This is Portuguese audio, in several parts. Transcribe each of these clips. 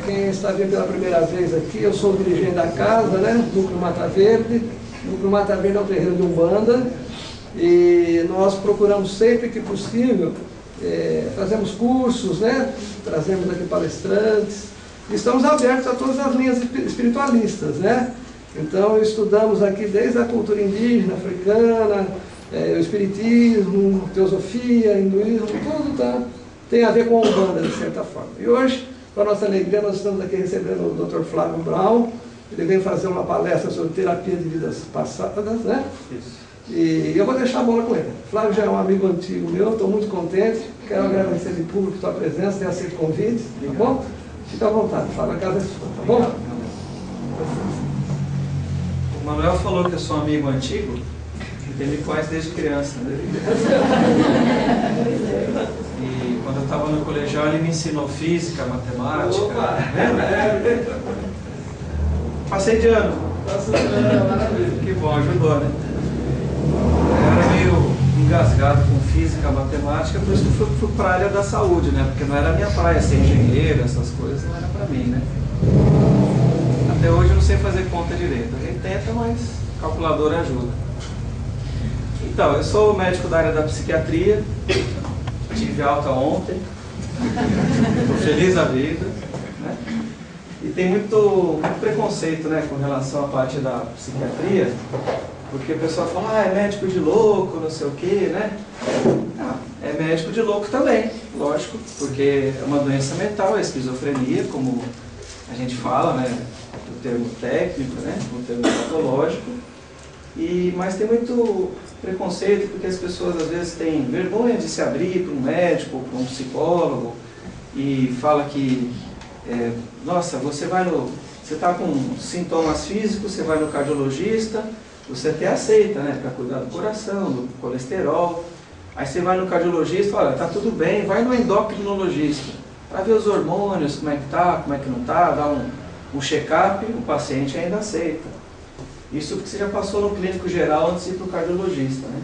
quem está vindo pela primeira vez aqui, eu sou o dirigente da casa, né? Núcleo Mata Verde. Núcleo Mata Verde é um terreiro de Umbanda. E nós procuramos sempre que possível, fazemos cursos, né? Trazemos aqui palestrantes. E estamos abertos a todas as linhas espiritualistas, né? Então estudamos aqui desde a cultura indígena, africana, o espiritismo, teosofia, hinduísmo, tudo tem a ver com a Umbanda, de certa forma. E hoje, para nossa alegria, nós estamos aqui recebendo o Dr. Flávio Brown. Ele vem fazer uma palestra sobre terapia de vidas passadas, né? Isso. E eu vou deixar a bola com ele. Flávio já é um amigo antigo meu, estou muito contente. Quero agradecer de público a sua presença, ter aceito o convite, tá bom? Fica à vontade, Flávio, a casa é sua, tá bom? O Manuel falou que eu sou um amigo antigo, porque ele me conhece desde criança, né? E quando eu estava no colegial, ele me ensinou física, matemática. Passei de ano. Que bom, ajudou, né? Eu era meio engasgado com física, matemática, por isso que eu fui para a área da saúde, né? Porque não era a minha praia, ser engenheiro, essas coisas não era para mim, né? Até hoje eu não sei fazer conta direito. A gente tenta, mas calculadora ajuda. Então, eu sou médico da área da psiquiatria, tive alta ontem, estou feliz da vida, né? E tem muito preconceito, né, com relação à parte da psiquiatria, porque o pessoal fala, é médico de louco, não sei o quê, né? É médico de louco também, lógico, porque é uma doença mental, é esquizofrenia, como a gente fala, né, o termo técnico, né, o termo patológico, mas tem muito preconceito, porque as pessoas às vezes têm vergonha de se abrir para um médico, para um psicólogo, e fala que, nossa, você está com sintomas físicos, você vai no cardiologista, você até aceita, né, para cuidar do coração, do colesterol. Aí você vai no cardiologista, olha, tá tudo bem, vai no endocrinologista, para ver os hormônios, como é que tá, como é que não tá, dá um check-up, o paciente ainda aceita. Isso porque você já passou no clínico geral antes de ir para o cardiologista, né?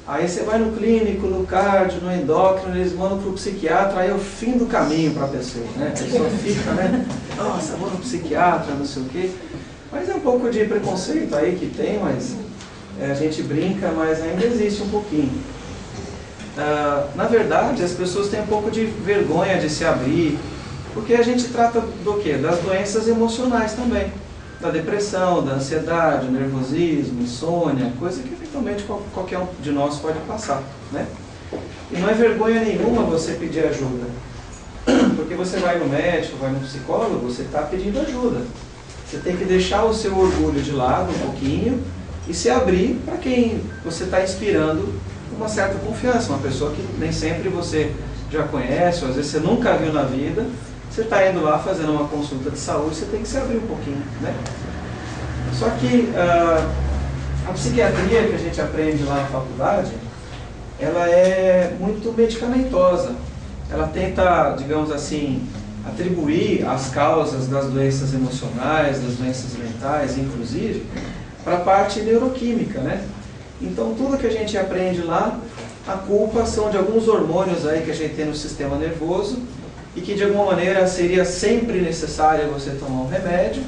Aí você vai no clínico, no cardio, no endócrino, eles mandam para o psiquiatra, aí é o fim do caminho para a pessoa, né? A pessoa fica, né? Nossa, vou no psiquiatra, não sei o quê. Mas é um pouco de preconceito aí que tem, mas a gente brinca, mas ainda existe um pouquinho. Na verdade, as pessoas têm um pouco de vergonha de se abrir, porque a gente trata do quê? Das doenças emocionais também. Da depressão, da ansiedade, nervosismo, insônia, coisa que eventualmente qualquer um de nós pode passar, né? E não é vergonha nenhuma você pedir ajuda, porque você vai no médico, vai no psicólogo, você está pedindo ajuda. Você tem que deixar o seu orgulho de lado um pouquinho e se abrir para quem você está inspirando uma certa confiança, uma pessoa que nem sempre você já conhece, ou às vezes você nunca viu na vida. Você está indo lá fazendo uma consulta de saúde, você tem que se abrir um pouquinho, né? Só que a psiquiatria que a gente aprende lá na faculdade, ela é muito medicamentosa. Ela tenta, digamos assim, atribuir as causas das doenças emocionais, das doenças mentais, inclusive, para a parte neuroquímica, né? Então, tudo que a gente aprende lá, a culpa são de alguns hormônios aí que a gente tem no sistema nervoso, e que de alguma maneira seria sempre necessário você tomar um remédio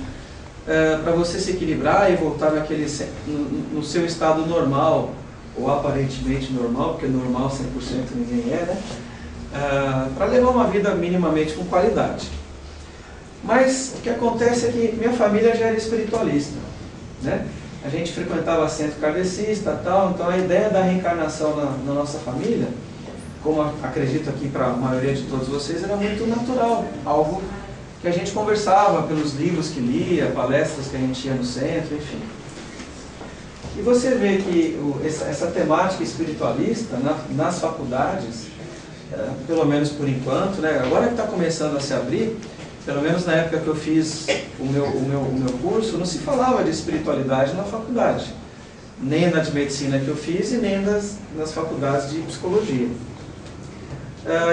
para você se equilibrar e voltar no seu estado normal, ou aparentemente normal, porque normal 100% ninguém é, né? Para levar uma vida minimamente com qualidade. Mas o que acontece é que minha família já era espiritualista, né? A gente frequentava centro kardecista e tal, então a ideia da reencarnação na nossa família, como acredito aqui para a maioria de todos vocês, era muito natural, algo que a gente conversava pelos livros que lia, palestras que a gente ia no centro, enfim. E você vê que essa temática espiritualista nas faculdades, pelo menos por enquanto, né, agora que está começando a se abrir, pelo menos na época que eu fiz o meu curso, não se falava de espiritualidade na faculdade, nem na de medicina que eu fiz e nem nas faculdades de psicologia.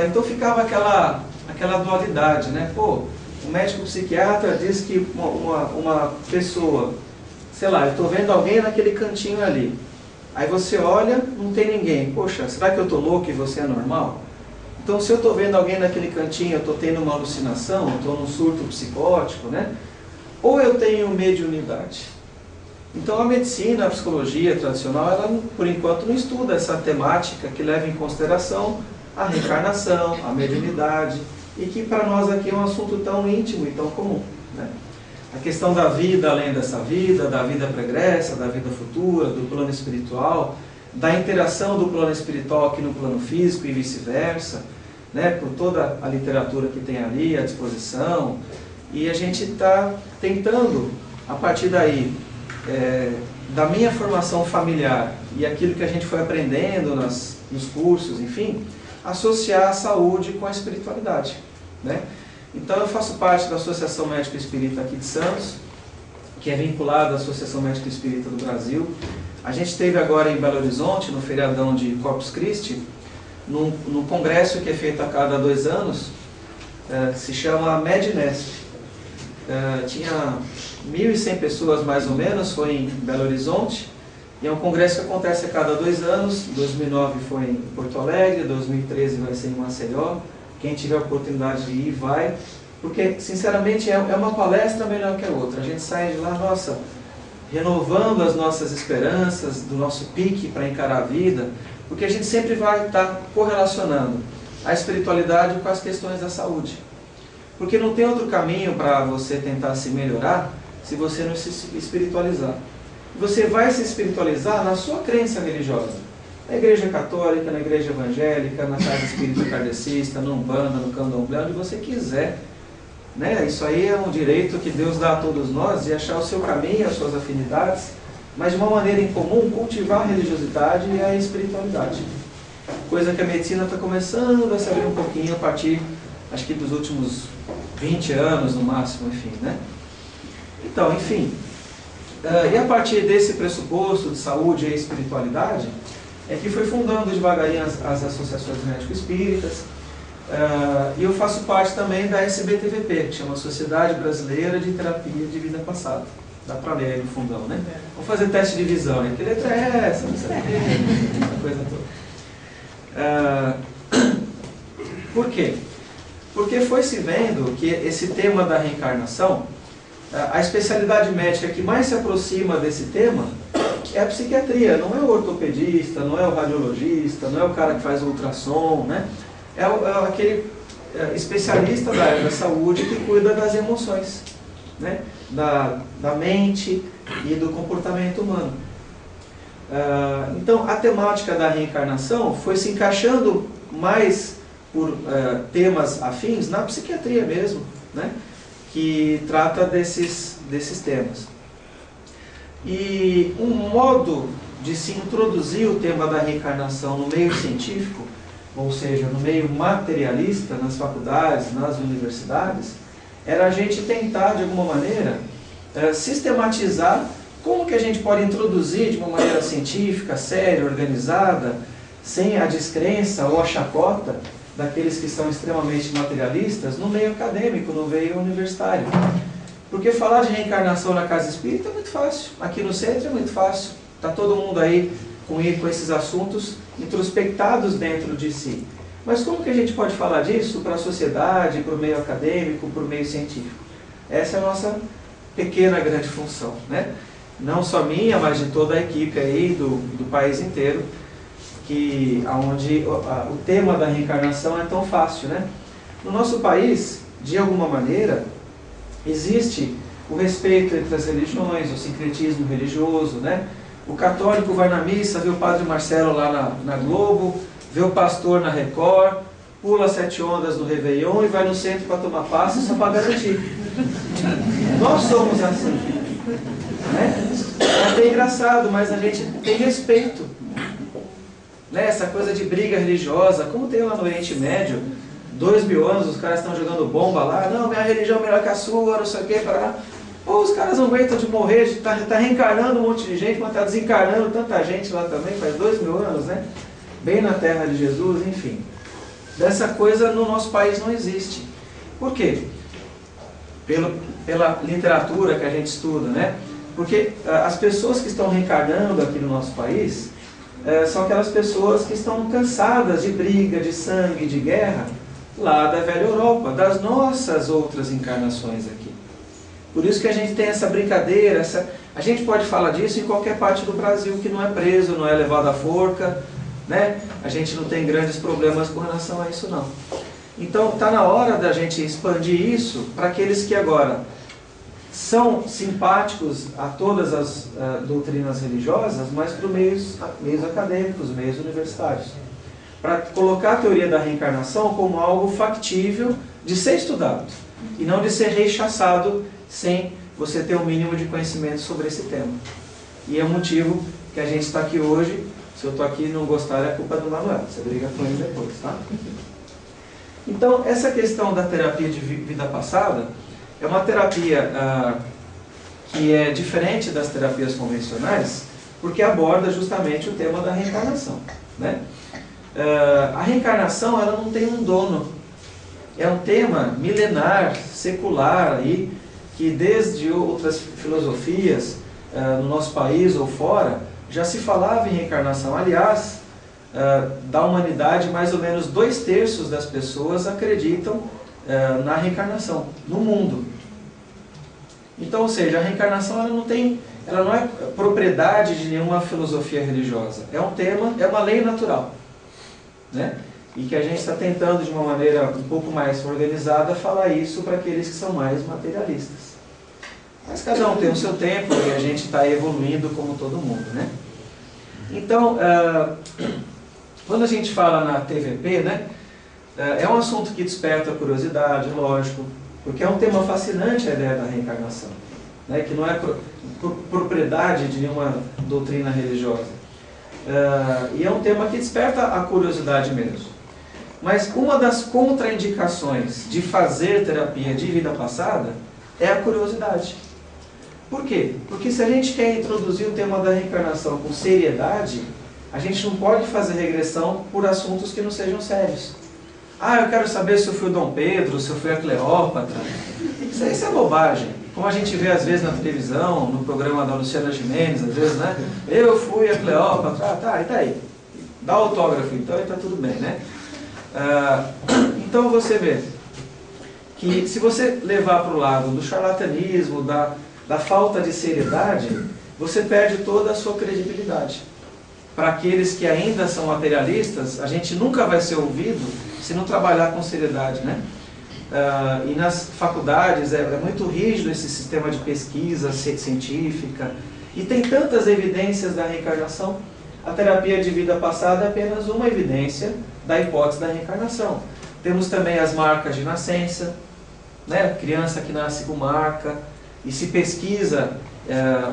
Então ficava aquela dualidade, né? Pô, o médico psiquiatra diz que uma pessoa, sei lá, eu estou vendo alguém naquele cantinho ali. Aí você olha, não tem ninguém. Poxa, será que eu estou louco e você é normal? Então, se eu estou vendo alguém naquele cantinho, eu estou tendo uma alucinação, eu estou num surto psicótico, né? Ou eu tenho mediunidade. Então, a medicina, a psicologia tradicional, ela, por enquanto, não estuda essa temática que leva em consideração a reencarnação, a mediunidade, e que para nós aqui é um assunto tão íntimo e tão comum, né? A questão da vida além dessa vida, da vida pregressa, da vida futura, do plano espiritual, da interação do plano espiritual aqui no plano físico e vice-versa, né, por toda a literatura que tem ali à disposição, e a gente está tentando, a partir daí, da minha formação familiar e aquilo que a gente foi aprendendo nos cursos, enfim, associar a saúde com a espiritualidade, né? Então eu faço parte da Associação Médica Espírita aqui de Santos, que é vinculada à Associação Médica Espírita do Brasil. A gente esteve agora em Belo Horizonte, no feriadão de Corpus Christi, num congresso que é feito a cada 2 anos, que se chama Mednesp. Tinha 1.100 pessoas mais ou menos, foi em Belo Horizonte, e é um congresso que acontece a cada 2 anos. 2009 foi em Porto Alegre, 2013 vai ser em Maceió. Quem tiver a oportunidade de ir, vai, porque sinceramente é uma palestra melhor que a outra. A gente sai de lá, nossa, renovando as nossas esperanças, do nosso pique para encarar a vida, porque a gente sempre vai estar correlacionando a espiritualidade com as questões da saúde. Porque não tem outro caminho para você tentar se melhorar se você não se espiritualizar. Você vai se espiritualizar na sua crença religiosa. Na igreja católica, na igreja evangélica, na casa espírita kardecista, no Umbanda, no Candomblé, onde você quiser, né? Isso aí é um direito que Deus dá a todos nós, de achar o seu caminho, as suas afinidades, mas de uma maneira em comum, cultivar a religiosidade e a espiritualidade. Coisa que a medicina está começando a se abrir um pouquinho a partir, acho que dos últimos 20 anos no máximo, enfim, né? Então, enfim, e a partir desse pressuposto de saúde e espiritualidade, é que foi fundando devagarinho as associações médico-espíritas, e eu faço parte também da SBTVP, que chama Sociedade Brasileira de Terapia de Vida Passada. Dá para ler aí no fundão, né? Vamos fazer teste de visão, né? Que letra é essa? Não sei o quê, essa coisa toda. Por quê? Porque foi se vendo que esse tema da reencarnação, a especialidade médica que mais se aproxima desse tema é a psiquiatria, não é o ortopedista, não é o radiologista, não é o cara que faz o ultrassom, né? É aquele especialista da área da saúde que cuida das emoções, né? Da mente e do comportamento humano. Então, a temática da reencarnação foi se encaixando mais por temas afins na psiquiatria mesmo, né? Que trata desses temas. E um modo de se introduzir o tema da reencarnação no meio científico, ou seja, no meio materialista, nas faculdades, nas universidades, era a gente tentar, de alguma maneira, sistematizar como que a gente pode introduzir de uma maneira científica, séria, organizada, sem a descrença ou a chacota daqueles que são extremamente materialistas, no meio acadêmico, no meio universitário. Porque falar de reencarnação na casa espírita é muito fácil. Aqui no centro é muito fácil. Está todo mundo aí com esses assuntos introspectados dentro de si. Mas como que a gente pode falar disso para a sociedade, para o meio acadêmico, para o meio científico? Essa é a nossa pequena grande função, né? Não só minha, mas de toda a equipe aí do país inteiro, onde o tema da reencarnação é tão fácil, né? No nosso país, de alguma maneira, existe o respeito entre as religiões, o sincretismo religioso, né? O católico vai na missa, vê o padre Marcelo lá na Globo, vê o pastor na Record, pula 7 ondas no Réveillon e vai no centro para tomar passe só para garantir. Nós somos assim, né? É até engraçado, mas a gente tem respeito, né? Essa coisa de briga religiosa, como tem lá no Oriente Médio, 2000 anos, os caras estão jogando bomba lá, não, minha religião é melhor que a sua, não sei o que, para Pô, os caras não aguentam de morrer, está reencarnando um monte de gente, mas está desencarnando tanta gente lá também, faz 2000 anos, né? Bem na terra de Jesus, enfim. Dessa coisa no nosso país não existe. Por quê? Pela literatura que a gente estuda, né? Porque as pessoas que estão reencarnando aqui no nosso país, são aquelas pessoas que estão cansadas de briga, de sangue, de guerra, lá da velha Europa, das nossas outras encarnações aqui. Por isso que a gente tem essa brincadeira, a gente pode falar disso em qualquer parte do Brasil que não é preso, não é levado à forca, né? A gente não tem grandes problemas com relação a isso não. Então está na hora da gente expandir isso para aqueles que agora são simpáticos a todas as doutrinas religiosas, mas para os meios acadêmicos, meios universitários. Para colocar a teoria da reencarnação como algo factível de ser estudado e não de ser rechaçado sem você ter um mínimo de conhecimento sobre esse tema. E é o motivo que a gente está aqui hoje. Se eu estou aqui e não gostar, é culpa do Manuel. Você briga com ele depois, tá? Então, essa questão da terapia de vida passada é uma terapia que é diferente das terapias convencionais, porque aborda justamente o tema da reencarnação, né? A reencarnação, ela não tem um dono. É um tema milenar, secular, aí, que desde outras filosofias, no nosso país ou fora, já se falava em reencarnação. Aliás, da humanidade, mais ou menos 2/3 das pessoas acreditam na reencarnação, no mundo. Então, ou seja, a reencarnação ela não é propriedade de nenhuma filosofia religiosa. É um tema, é uma lei natural, né? E que a gente está tentando, de uma maneira um pouco mais organizada, falar isso para aqueles que são mais materialistas. Mas cada um tem o seu tempo e a gente está evoluindo como todo mundo, né? Então, quando a gente fala na TVP, né, é um assunto que desperta a curiosidade, lógico, porque é um tema fascinante a ideia da reencarnação, né, que não é propriedade de nenhuma doutrina religiosa. E é um tema que desperta a curiosidade mesmo. Mas uma das contraindicações de fazer terapia de vida passada é a curiosidade. Por quê? Porque se a gente quer introduzir o tema da reencarnação com seriedade, a gente não pode fazer regressão por assuntos que não sejam sérios. Ah, eu quero saber se eu fui o Dom Pedro, se eu fui a Cleópatra. Isso é bobagem. Como a gente vê às vezes na televisão, no programa da Luciana Gimenez, às vezes, né? Eu fui a Cleópatra, tá, e tá aí. Dá autógrafo então e tá tudo bem, né? Então você vê que se você levar para o lado do charlatanismo, da falta de seriedade, você perde toda a sua credibilidade. Para aqueles que ainda são materialistas, a gente nunca vai ser ouvido se não trabalhar com seriedade, né? E nas faculdades é muito rígido esse sistema de pesquisa científica, e tem tantas evidências da reencarnação. A terapia de vida passada é apenas uma evidência da hipótese da reencarnação. Temos também as marcas de nascença, né? Criança que nasce com marca, e se pesquisa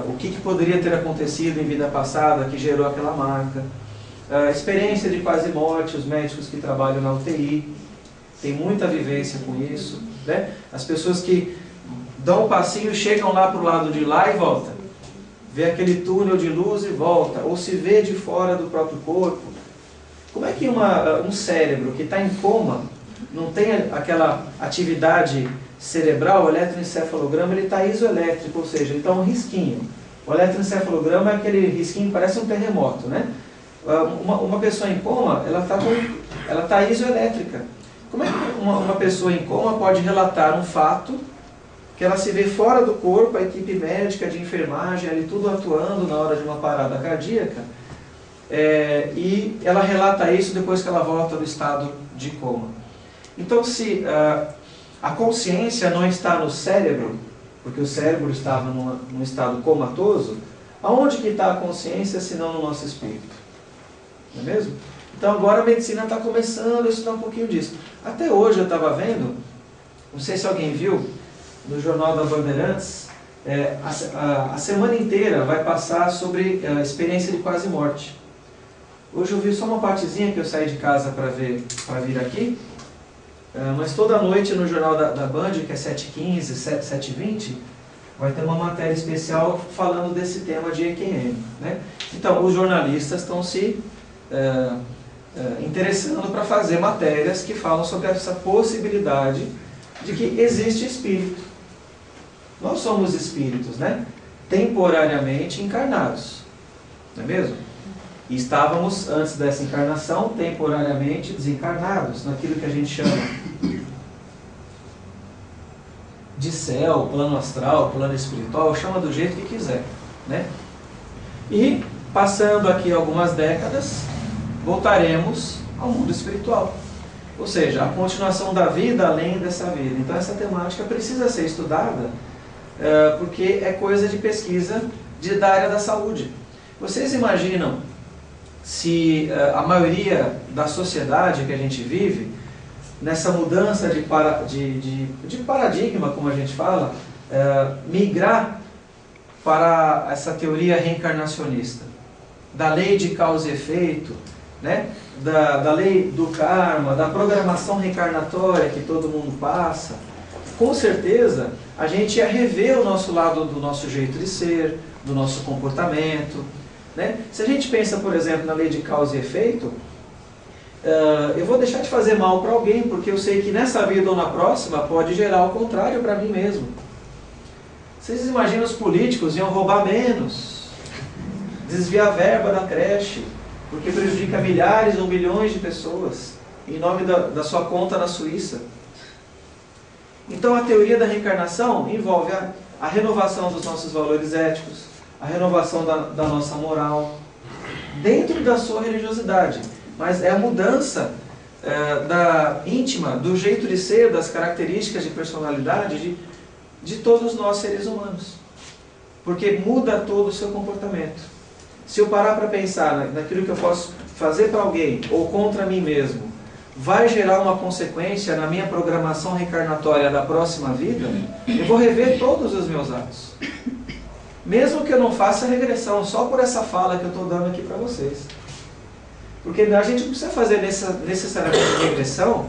o que poderia ter acontecido em vida passada que gerou aquela marca. Experiência de quase morte, os médicos que trabalham na UTI têm muita vivência com isso, né? As pessoas que dão um passinho, chegam lá para o lado de lá e voltam. Vê aquele túnel de luz e volta, ou se vê de fora do próprio corpo. Como é que um cérebro que está em coma, não tem aquela atividade cerebral, o eletroencefalograma, ele está isoelétrico, ou seja, ele está um risquinho. O eletroencefalograma é aquele risquinho que parece um terremoto, né? Uma pessoa em coma, ela está isoelétrica. Como é que uma pessoa em coma pode relatar um fato que ela se vê fora do corpo, a equipe médica, de enfermagem, ali tudo atuando na hora de uma parada cardíaca, e ela relata isso depois que ela volta do estado de coma? Então, se a consciência não está no cérebro, porque o cérebro estava num estado comatoso, aonde que está a consciência se não no nosso espírito? Não é mesmo? Então agora a medicina está começando a estudar um pouquinho disso. Até hoje eu estava vendo, não sei se alguém viu, no Jornal da Bandeirantes, a semana inteira vai passar sobre a experiência de quase morte. Hoje eu vi só uma partezinha que eu saí de casa para vir aqui, mas toda noite no Jornal da Band, que é 7h15, 7h20, vai ter uma matéria especial falando desse tema de EQM, né? Então, os jornalistas estão se interessando para fazer matérias que falam sobre essa possibilidade de que existe espírito. Nós somos espíritos, né? Temporariamente encarnados, não é mesmo? E estávamos, antes dessa encarnação, temporariamente desencarnados, naquilo que a gente chama de céu, plano astral, plano espiritual, chama do jeito que quiser, né? E, passando aqui algumas décadas, voltaremos ao mundo espiritual. Ou seja, a continuação da vida além dessa vida. Então essa temática precisa ser estudada, porque é coisa de pesquisa da área da saúde. Vocês imaginam se a maioria da sociedade que a gente vive, nessa mudança de paradigma, como a gente fala, migrar para essa teoria reencarnacionista, da lei de causa e efeito, né? da lei do karma, da programação reencarnatória que todo mundo passa, com certeza a gente ia rever o nosso lado do nosso jeito de ser, do nosso comportamento, né? Se a gente pensa, por exemplo, na lei de causa e efeito, eu vou deixar de fazer mal para alguém, porque eu sei que nessa vida ou na próxima pode gerar o contrário para mim mesmo. Vocês imaginam os políticos iam roubar menos, desviar a verba da creche, porque prejudica milhares ou milhões de pessoas, em nome da sua conta na Suíça. Então a teoria da reencarnação envolve a renovação dos nossos valores éticos, a renovação da nossa moral, dentro da sua religiosidade. Mas é a mudança íntima, do jeito de ser, das características de personalidade de todos nós seres humanos. Porque muda todo o seu comportamento. Se eu parar para pensar naquilo que eu posso fazer para alguém ou contra mim mesmo, vai gerar uma consequência na minha programação reencarnatória da próxima vida, eu vou rever todos os meus atos. Mesmo que eu não faça regressão, só por essa fala que eu estou dando aqui para vocês. Porque a gente não precisa fazer necessariamente regressão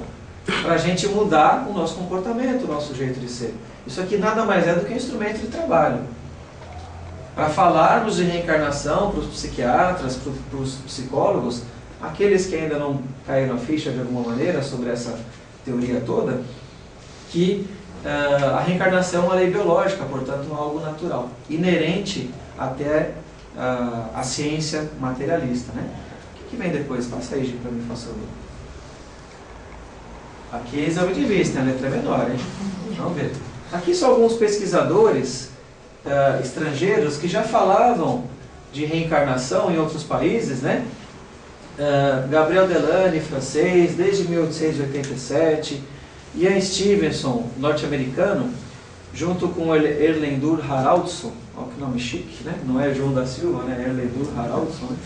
para a gente mudar o nosso comportamento, o nosso jeito de ser. Isso aqui nada mais é do que um instrumento de trabalho. Para falarmos de reencarnação para os psiquiatras, para os psicólogos, aqueles que ainda não caíram a ficha de alguma maneira sobre essa teoria toda, que a reencarnação é uma lei biológica, portanto algo natural, inerente até a ciência materialista, né? O que vem depois? Passa aí, gente, para mim, por favor. Aqui é exame de vista, a letra é menor, hein? Vamos ver. Aqui são alguns pesquisadores estrangeiros que já falavam de reencarnação em outros países, né? Gabriel Delany, francês, desde 1887, Ian Stevenson, norte-americano, junto com Erlendur Haraldsson, olha que nome chique, né? Não é João da Silva, né? Erlendur Haraldsson, né?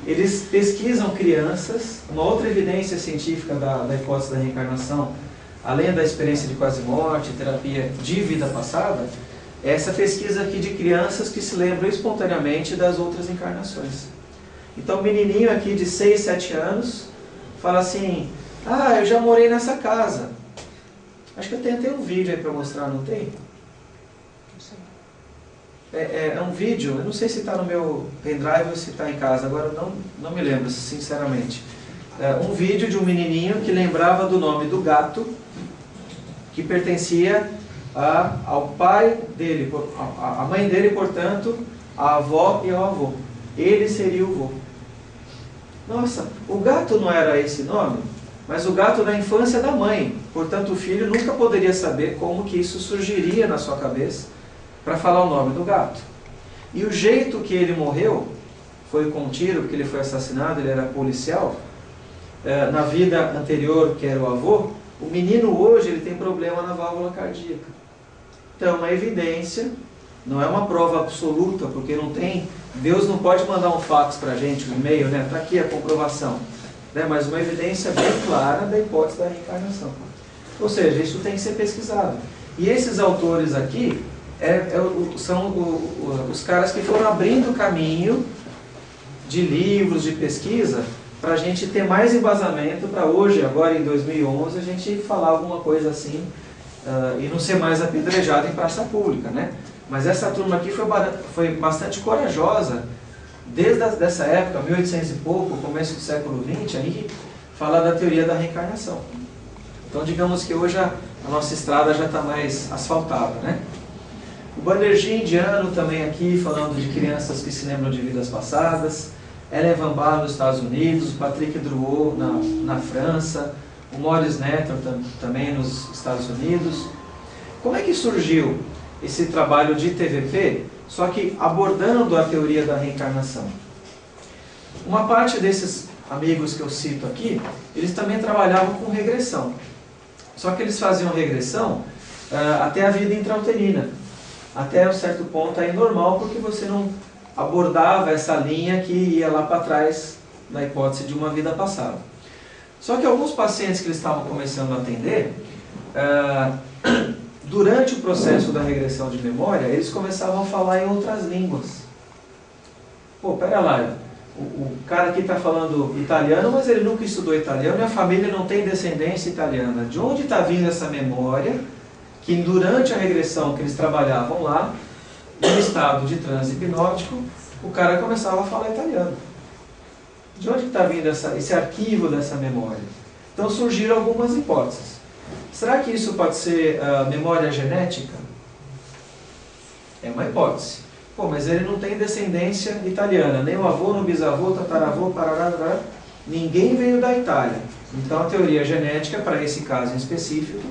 Eles pesquisam crianças. Uma outra evidência científica da hipótese da reencarnação, além da experiência de quase morte, terapia de vida passada, é essa pesquisa aqui de crianças que se lembram espontaneamente das outras encarnações. Então, um menininho aqui de 6, 7 anos fala assim: eu já morei nessa casa. Acho que eu tenho até um vídeo aí para mostrar, não tem? É um vídeo, eu não sei se está no meu pendrive ou se está em casa, agora não me lembro, sinceramente. Um vídeo de um menininho que lembrava do nome do gato, que pertencia ao pai dele, a mãe dele, portanto, a avó e ao avô. Ele seria o vô. Nossa, o gato não era esse nome, mas o gato da infância da mãe. Portanto, o filho nunca poderia saber como que isso surgiria na sua cabeça para falar o nome do gato. E o jeito que ele morreu foi com um tiro, porque ele foi assassinado, ele era policial. Na vida anterior, que era o avô, o menino hoje ele tem problema na válvula cardíaca. Então, é uma evidência, não é uma prova absoluta, porque não tem... Deus não pode mandar um fax para a gente, um e-mail, né? Está aqui a comprovação. Né? Mas uma evidência bem clara da hipótese da reencarnação. Ou seja, isso tem que ser pesquisado. E esses autores aqui são os caras que foram abrindo caminho de livros, de pesquisa, para a gente ter mais embasamento para hoje, agora em 2011, a gente falar alguma coisa assim e não ser mais apedrejado em praça pública, né? Mas essa turma aqui foi bastante corajosa, desde essa época, 1800 e pouco, começo do século XX, aí falar da teoria da reencarnação. Então, digamos que hoje a nossa estrada já está mais asfaltada, né? O Banerjee indiano também aqui, falando de crianças que se lembram de vidas passadas. Ellen Van Baal nos Estados Unidos, o Patrick Drouot na França, o Maurice Netter também nos Estados Unidos. Como é que surgiu esse trabalho de TVP, só que abordando a teoria da reencarnação? Uma parte desses amigos que eu cito aqui, eles também trabalhavam com regressão. Só que eles faziam regressão até a vida intrauterina. Até um certo ponto aí normal, porque você não abordava essa linha que ia lá para trás na hipótese de uma vida passada. Só que alguns pacientes que eles estavam começando a atender, durante o processo da regressão de memória, eles começavam a falar em outras línguas. Pô, pera lá, o cara aqui está falando italiano, mas ele nunca estudou italiano e a família não tem descendência italiana. De onde está vindo essa memória que durante a regressão que eles trabalhavam lá, no estado de transe hipnótico, o cara começava a falar italiano? De onde está vindo esse arquivo dessa memória? Então surgiram algumas hipóteses. Será que isso pode ser memória genética? É uma hipótese. Pô, mas ele não tem descendência italiana, nem o avô, no bisavô, tataravô, parará, ninguém veio da Itália. Então a teoria genética, para esse caso em específico,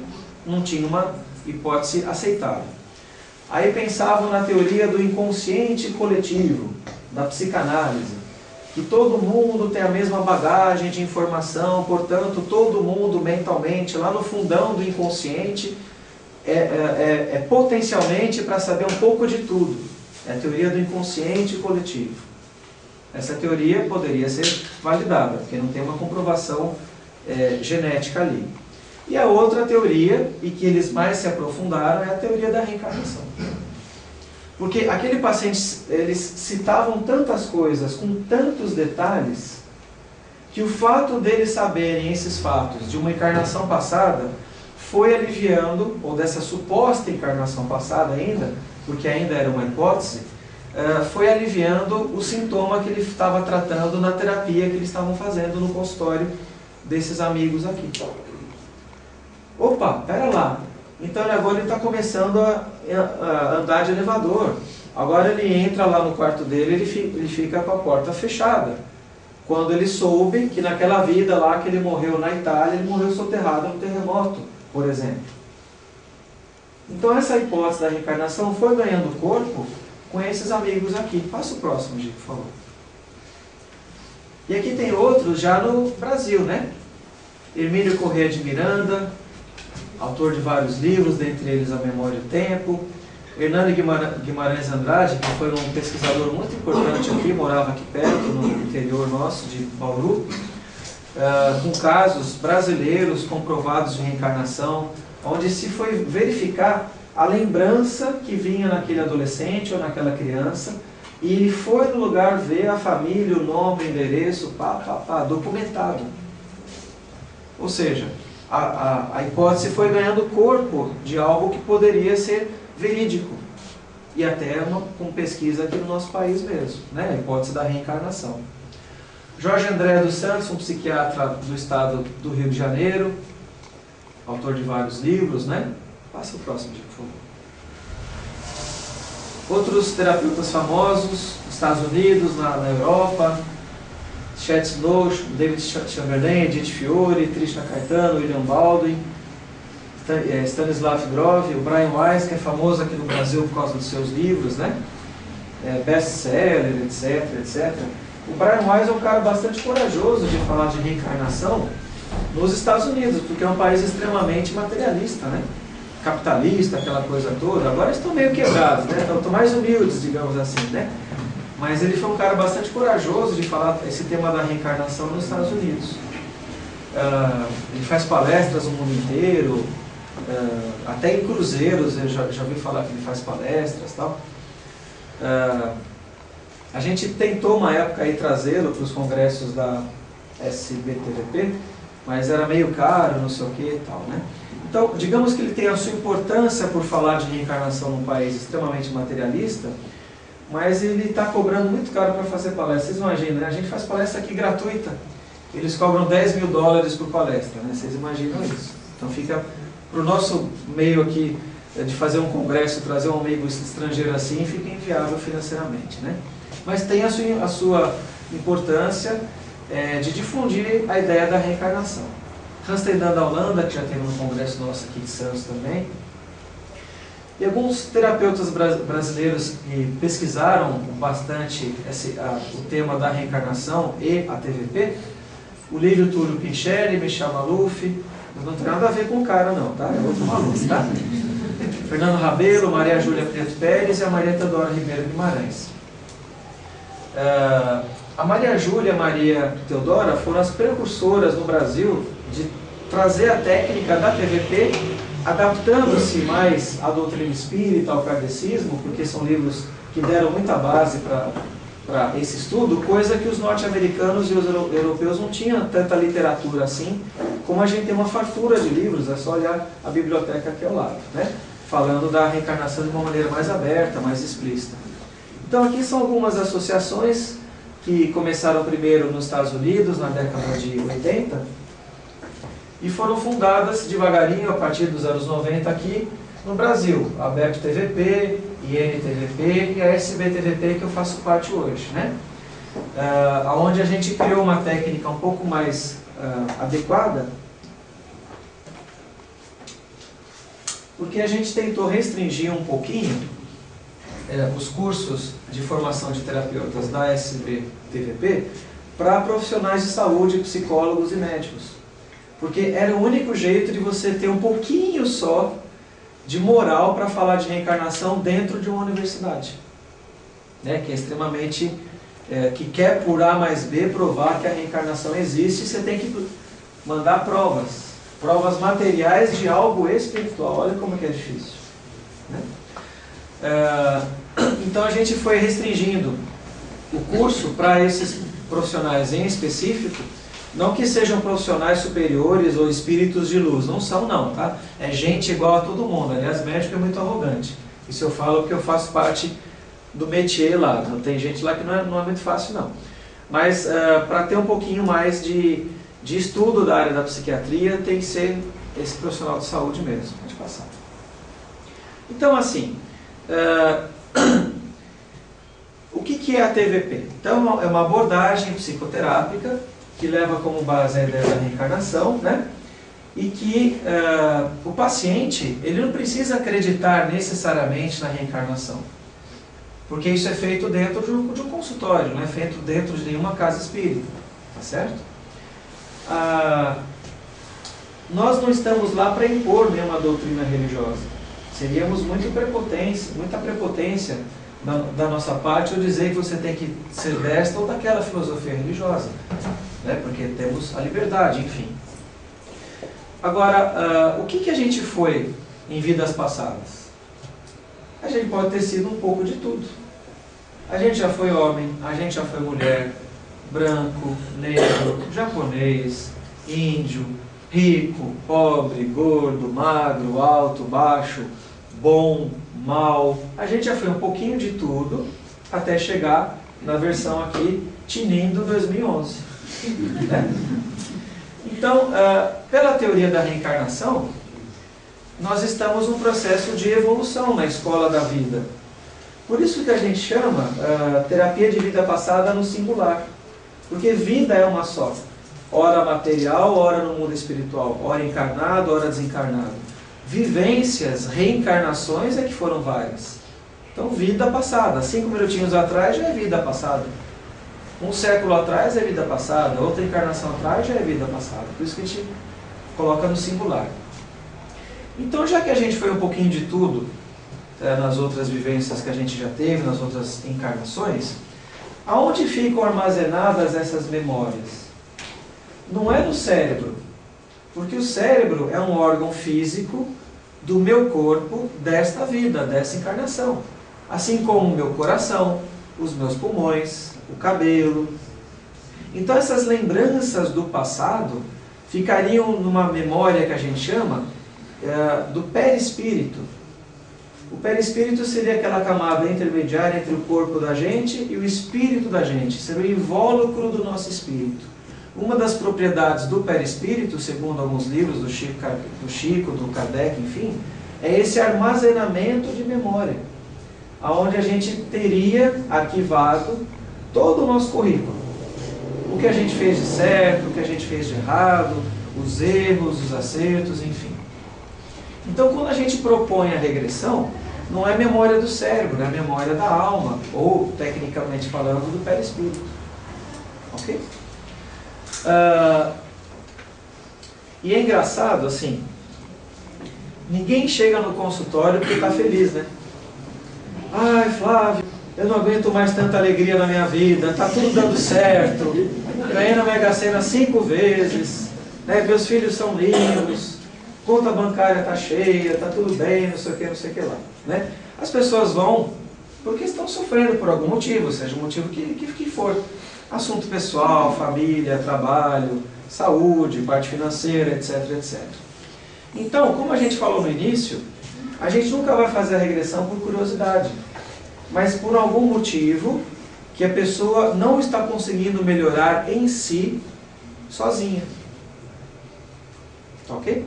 não tinha uma hipótese aceitável. Aí pensavam na teoria do inconsciente coletivo, da psicanálise, que todo mundo tem a mesma bagagem de informação, portanto todo mundo mentalmente, lá no fundão do inconsciente, é potencialmente para saber um pouco de tudo. É a teoria do inconsciente coletivo. Essa teoria poderia ser validada, porque não tem uma comprovação genética ali. E a outra teoria, e que eles mais se aprofundaram, é a teoria da reencarnação. Porque aquele paciente, eles citavam tantas coisas, com tantos detalhes, que o fato deles saberem esses fatos de uma encarnação passada, foi aliviando, ou dessa suposta encarnação passada ainda, porque ainda era uma hipótese, foi aliviando o sintoma que ele estava tratando na terapia que eles estavam fazendo no consultório desses amigos aqui. Opa, pera lá. Então agora ele está começando a andar de elevador. Agora ele entra lá no quarto dele, ele fica com a porta fechada. Quando ele soube que naquela vida lá que ele morreu na Itália, ele morreu soterrado no terremoto, por exemplo. Então essa hipótese da reencarnação foi ganhando corpo com esses amigos aqui. Passa o próximo, Gico, por favor. E aqui tem outros já no Brasil, né? Hermínio Corrêa de Miranda, autor de vários livros, dentre eles A Memória e o Tempo. Hernani Guimarães Andrade, que foi um pesquisador muito importante aqui, morava aqui perto, no interior nosso, de Bauru, com casos brasileiros comprovados de reencarnação, onde se foi verificar a lembrança que vinha naquele adolescente ou naquela criança, e ele foi no lugar ver a família, o nome, o endereço, documentado. Ou seja, a hipótese foi ganhando corpo de algo que poderia ser verídico, e até com pesquisa aqui no nosso país mesmo, né? A hipótese da reencarnação. Jorge André dos Santos, um psiquiatra do estado do Rio de Janeiro, autor de vários livros, né? Passa o próximo, por favor. Outros terapeutas famosos, nos Estados Unidos, na Europa, Chet Snow, David Chamberlain, Edith Fiore, Trishna Caetano, William Baldwin, Stanislav Grof, o Brian Weiss, que é famoso aqui no Brasil por causa dos seus livros, né? Best-seller, etc. O Brian Weiss é um cara bastante corajoso de falar de reencarnação nos Estados Unidos, porque é um país extremamente materialista, né? Capitalista, aquela coisa toda. Agora eles estão meio quebrados, né? Estão mais humildes, digamos assim, né? Mas ele foi um cara bastante corajoso de falar esse tema da reencarnação nos Estados Unidos. Ele faz palestras no mundo inteiro, até em cruzeiros, eu já ouvi falar que ele faz palestras e tal. A gente tentou uma época aí trazê-lo para os congressos da SBTVP, mas era meio caro, não sei o que e tal, né? Então, digamos que ele tem a sua importância por falar de reencarnação num país extremamente materialista, mas ele está cobrando muito caro para fazer palestra. Vocês imaginam, né? A gente faz palestra aqui gratuita, eles cobram $10 mil por palestra, né? Vocês imaginam isso? Então fica para o nosso meio aqui de fazer um congresso, trazer um amigo estrangeiro assim, fica inviável financeiramente, né? Mas tem a sua importância de difundir a ideia da reencarnação. Amsterdã da Holanda, que já teve um congresso nosso aqui de Santos também, e alguns terapeutas brasileiros que pesquisaram bastante o tema da reencarnação e a TVP, o Lívio Túlio Pincheri, Michel Maluf, não tem nada a ver com o cara não, tá? É outro maluco, tá? Fernando Rabelo, Maria Júlia Preto Pérez e a Maria Teodora Ribeiro Guimarães. A Maria Júlia e a Maria Teodora foram as precursoras no Brasil de trazer a técnica da TVP, adaptando-se mais à doutrina espírita, ao kardecismo, porque são livros que deram muita base para esse estudo, coisa que os norte-americanos e os europeus não tinham tanta literatura assim, como a gente tem uma fartura de livros, é só olhar a biblioteca aqui ao lado, né? Falando da reencarnação de uma maneira mais aberta, mais explícita. Então aqui são algumas associações que começaram primeiro nos Estados Unidos, na década de 80, e foram fundadas devagarinho a partir dos anos 90 aqui no Brasil. A BEP TVP, INTVP e a SBTVP, que eu faço parte hoje, né? Onde a gente criou uma técnica um pouco mais adequada, porque a gente tentou restringir um pouquinho os cursos de formação de terapeutas da SBTVP para profissionais de saúde, psicólogos e médicos. Porque era o único jeito de você ter um pouquinho só de moral para falar de reencarnação dentro de uma universidade, né? Que é extremamente, que quer por A mais B provar que a reencarnação existe, e você tem que mandar provas materiais de algo espiritual. Olha como que é difícil, né? Então a gente foi restringindo o curso para esses profissionais em específico. Não que sejam profissionais superiores ou espíritos de luz, não são não, tá? É gente igual a todo mundo. Aliás, médico é muito arrogante. Isso eu falo porque eu faço parte do métier lá. Tem gente lá que não é muito fácil não. Mas para ter um pouquinho mais de estudo da área da psiquiatria, tem que ser esse profissional de saúde mesmo. Pode passar. Então assim, o que é a TVP? Então é uma abordagem psicoterápica que leva como base a ideia da reencarnação, né? E que o paciente ele não precisa acreditar necessariamente na reencarnação, porque isso é feito dentro de um consultório, não é feito dentro de nenhuma casa espírita, tá certo? Nós não estamos lá para impor nenhuma doutrina religiosa. Seríamos muita prepotência da nossa parte eu dizer que você tem que ser desta ou daquela filosofia religiosa, né? Porque temos a liberdade, enfim. Agora, o que a gente foi em vidas passadas? A gente pode ter sido um pouco de tudo. A gente já foi homem, a gente já foi mulher, branco, negro, japonês, índio, rico, pobre, gordo, magro, alto, baixo, bom, mal. A gente já foi um pouquinho de tudo até chegar na versão aqui Tinindo 2011. Né? Então, pela teoria da reencarnação, nós estamos num processo de evolução na escola da vida. Por isso que a gente chama terapia de vida passada no singular. Porque vida é uma só. Ora material, ora no mundo espiritual. Ora encarnado, ora desencarnado. Vivências, reencarnações é que foram várias. Então, vida passada. 5 minutinhos atrás já é vida passada. Um século atrás é vida passada. Outra encarnação atrás já é vida passada. Por isso que a gente coloca no singular. Então, já que a gente foi um pouquinho de tudo nas outras vivências que a gente já teve, nas outras encarnações, aonde ficam armazenadas essas memórias? Não é no cérebro. Porque o cérebro é um órgão físico do meu corpo, desta vida, dessa encarnação. Assim como o meu coração, os meus pulmões, o cabelo. Então essas lembranças do passado ficariam numa memória que a gente chama do perispírito. O perispírito seria aquela camada intermediária entre o corpo da gente e o espírito da gente. Seria o invólucro do nosso espírito. Uma das propriedades do perispírito, segundo alguns livros do Chico, do Kardec, enfim, é esse armazenamento de memória, onde a gente teria arquivado todo o nosso currículo. o que a gente fez de certo, o que a gente fez de errado, os erros, os acertos, enfim. Então, quando a gente propõe a regressão, não é memória do cérebro, é memória da alma, ou, tecnicamente falando, do perispírito. Ok? E é engraçado, assim, ninguém chega no consultório porque está feliz, né? Ai, Flávio, eu não aguento mais tanta alegria na minha vida, está tudo dando certo, ganhei na Mega Sena 5 vezes, né? Meus filhos são lindos, conta bancária está cheia, está tudo bem, não sei o que lá. Né? As pessoas vão porque estão sofrendo por algum motivo, seja o motivo que for. Assunto pessoal, família, trabalho, saúde, parte financeira, etc, etc. Então, como a gente falou no início, a gente nunca vai fazer a regressão por curiosidade, mas por algum motivo que a pessoa não está conseguindo melhorar em si, sozinha. Ok?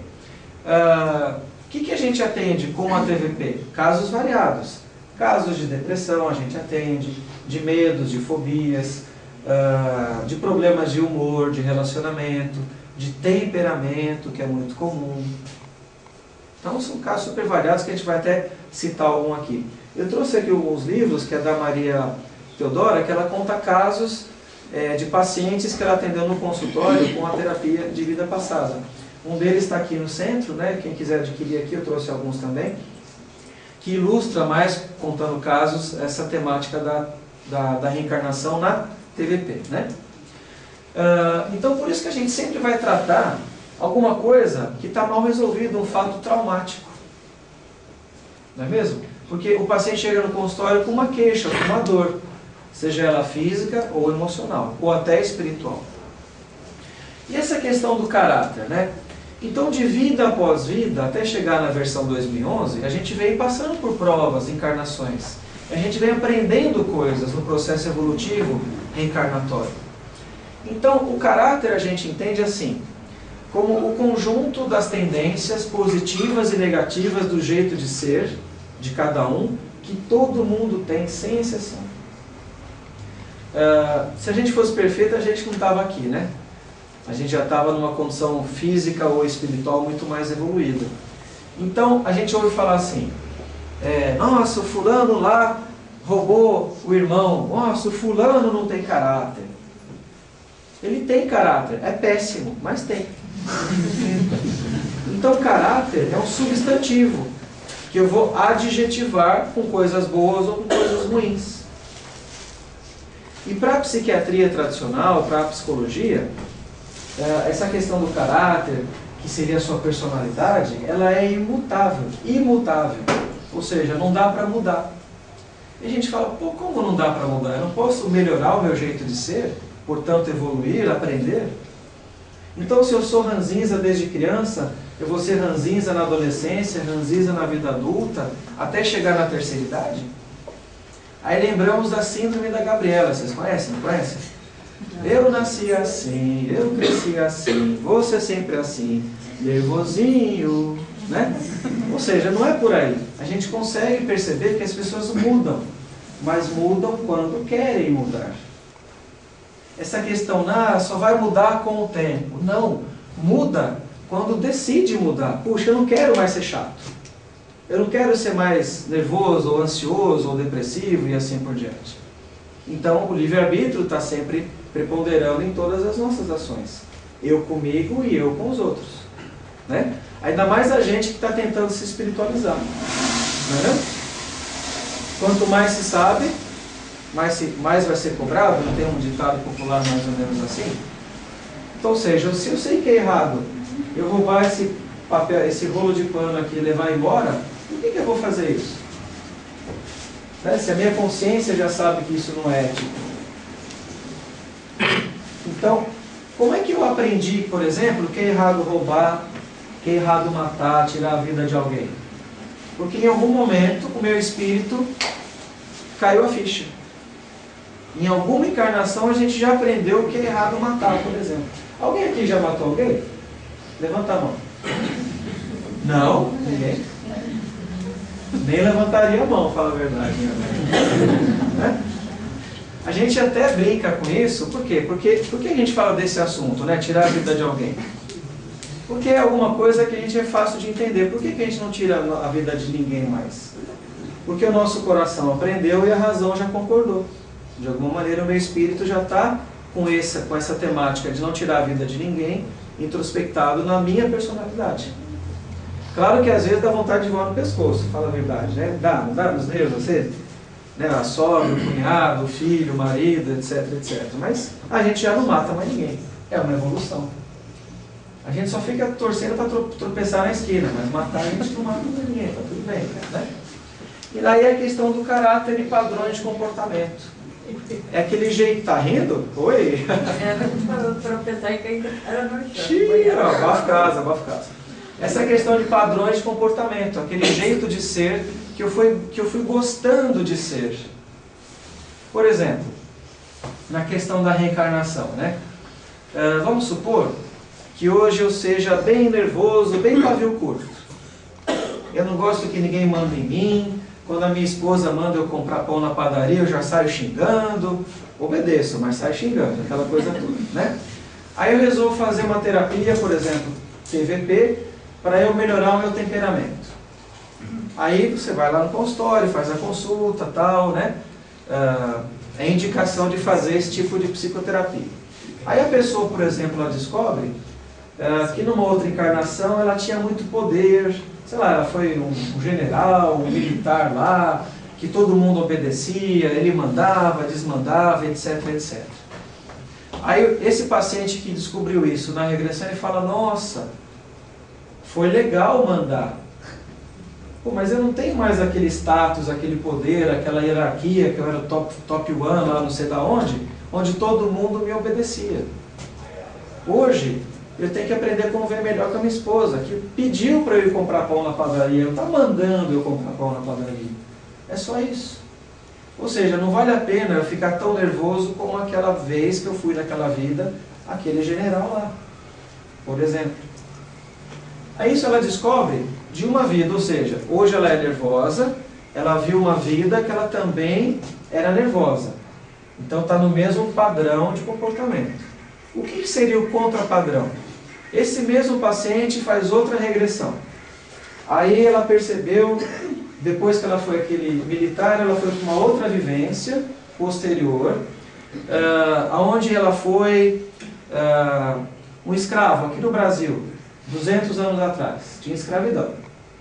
O que a gente atende com a TVP? Casos variados. Casos de depressão a gente atende, de medos, de fobias, de problemas de humor, de relacionamento, de temperamento, que é muito comum. Então são casos super variados que a gente vai até citar algum aqui. Eu trouxe aqui alguns livros, que é da Maria Teodora, que ela conta casos de pacientes que ela atendeu no consultório com a terapia de vida passada. Um deles está aqui no centro, né? Quem quiser adquirir aqui, eu trouxe alguns também, que ilustra mais, contando casos, essa temática da reencarnação na TVP. Né? Então, por isso que a gente sempre vai tratar alguma coisa que está mal resolvida, um fato traumático. Não é mesmo? Porque o paciente chega no consultório com uma queixa, com uma dor, seja ela física ou emocional, ou até espiritual. E essa questão do caráter, né? Então, de vida após vida, até chegar na versão 2011, a gente veio passando por provas, encarnações. A gente vem aprendendo coisas no processo evolutivo reencarnatório. Então, o caráter a gente entende assim, como o conjunto das tendências positivas e negativas do jeito de ser de cada um, que todo mundo tem, sem exceção. Se a gente fosse perfeito, a gente não estava aqui, né? A gente já estava numa condição física ou espiritual muito mais evoluída. Então, a gente ouve falar assim, nossa, o fulano lá roubou o irmão, nossa, o fulano não tem caráter. Ele tem caráter, é péssimo, mas tem. Então, caráter é um substantivo, que eu vou adjetivar com coisas boas ou com coisas ruins. E para a psiquiatria tradicional, para a psicologia, essa questão do caráter, que seria a sua personalidade, ela é imutável, imutável. Ou seja, não dá para mudar. E a gente fala, pô, como não dá para mudar? Eu não posso melhorar o meu jeito de ser, portanto evoluir, aprender? Então, se eu sou ranzinza desde criança, eu vou ser ranzinza na adolescência, ranzinza na vida adulta, até chegar na terceira idade? Aí lembramos da síndrome da Gabriela, vocês conhecem? Não conhecem? Eu nasci assim, eu cresci assim, vou ser sempre assim, nervosinho, né? Ou seja, não é por aí. A gente consegue perceber que as pessoas mudam, mas mudam quando querem mudar. Essa questão, só vai mudar com o tempo. Não, muda quando decide mudar. Puxa, eu não quero mais ser chato. Eu não quero ser mais nervoso, ou ansioso, ou depressivo, e assim por diante. Então, o livre-arbítrio está sempre preponderando em todas as nossas ações. Eu comigo e eu com os outros. Né? Ainda mais a gente que está tentando se espiritualizar. Não é? Quanto mais se sabe, mais vai ser cobrado. Não tem um ditado popular mais ou menos assim? Então, ou seja, se eu sei que é errado, eu roubar esse papel, esse rolo de pano aqui e levar embora, por que eu vou fazer isso? Né? Se a minha consciência já sabe que isso não é ético. Então, como é que eu aprendi, por exemplo, que é errado roubar, que é errado matar, tirar a vida de alguém? Porque em algum momento o meu espírito caiu a ficha. Em alguma encarnação a gente já aprendeu que é errado matar, por exemplo. Alguém aqui já matou alguém? Levanta a mão. Não? Ninguém? Nem levantaria a mão, fala a verdade. Né? A gente até brinca com isso, por quê? Por que a gente fala desse assunto, né? Tirar a vida de alguém? Porque é alguma coisa que a gente é fácil de entender. Por que a gente não tira a vida de ninguém mais? Porque o nosso coração aprendeu e a razão já concordou. De alguma maneira o meu espírito já está com essa temática de não tirar a vida de ninguém, introspectado na minha personalidade. Claro que às vezes dá vontade de voar no pescoço, fala a verdade, né? Não dá nos nervos você? Né? A sogra, o cunhado, o filho, o marido, etc, etc. Mas a gente já não mata mais ninguém. É uma evolução. A gente só fica torcendo para tropeçar na esquina, mas matar a gente não mata mais ninguém, tá tudo bem, né? E daí a questão do caráter e padrões de comportamento. É aquele jeito, tá rindo? Oi? Tropeçar e cair no chão. Tira, abafa casa. Essa questão de padrões de comportamento, aquele jeito de ser que eu fui gostando de ser. Por exemplo, na questão da reencarnação, né? Vamos supor que hoje eu seja bem nervoso, bem pavio curto. Eu não gosto que ninguém manda em mim. Quando a minha esposa manda eu comprar pão na padaria, eu já saio xingando. Obedeço, mas saio xingando, aquela coisa toda, né? Aí eu resolvo fazer uma terapia, por exemplo, TVP, para eu melhorar o meu temperamento. Aí você vai lá no consultório, faz a consulta, tal, né? É indicação de fazer esse tipo de psicoterapia. Aí a pessoa, por exemplo, ela descobre que numa outra encarnação ela tinha muito poder, sei lá, ela foi um general, um militar lá, que todo mundo obedecia, ele mandava, desmandava, etc, etc. Aí esse paciente que descobriu isso na regressão, ele fala, nossa, foi legal mandar. Pô, mas eu não tenho mais aquele status, aquele poder, aquela hierarquia, que eu era top one lá não sei da onde todo mundo me obedecia. Hoje, eu tenho que aprender a conviver melhor com a minha esposa, que pediu para eu ir comprar pão na padaria, não está mandando eu comprar pão na padaria. É só isso. Ou seja, não vale a pena eu ficar tão nervoso como aquela vez que eu fui naquela vida, aquele general lá, por exemplo. Aí isso ela descobre de uma vida, ou seja, hoje ela é nervosa, ela viu uma vida que ela também era nervosa. Então está no mesmo padrão de comportamento. O que seria o contrapadrão? Esse mesmo paciente faz outra regressão. Aí ela percebeu, depois que ela foi aquele militar, ela foi para uma outra vivência posterior, onde ela foi um escravo aqui no Brasil, 200 anos atrás, tinha escravidão.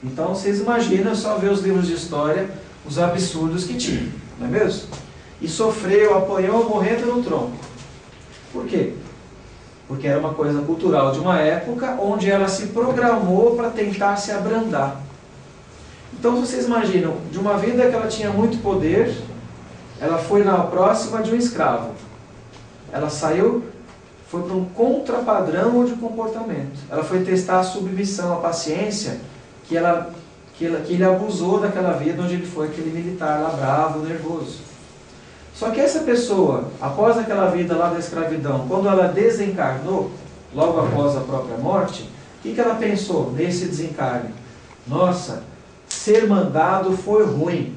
Então vocês imaginam, só ver os livros de história, os absurdos que tinha, não é mesmo? E sofreu, apanhou, morrendo no tronco. Por quê? Porque era uma coisa cultural de uma época onde ela se programou para tentar se abrandar. Então vocês imaginam, de uma vida que ela tinha muito poder, ela foi na próxima de um escravo. Ela saiu, foi para um contrapadrão de comportamento. Ela foi testar a submissão, a paciência, que ele abusou daquela vida onde ele foi aquele militar lá bravo, nervoso. Só que essa pessoa, após aquela vida lá da escravidão, quando ela desencarnou, logo após a própria morte, o que ela pensou nesse desencarne? Nossa, ser mandado foi ruim.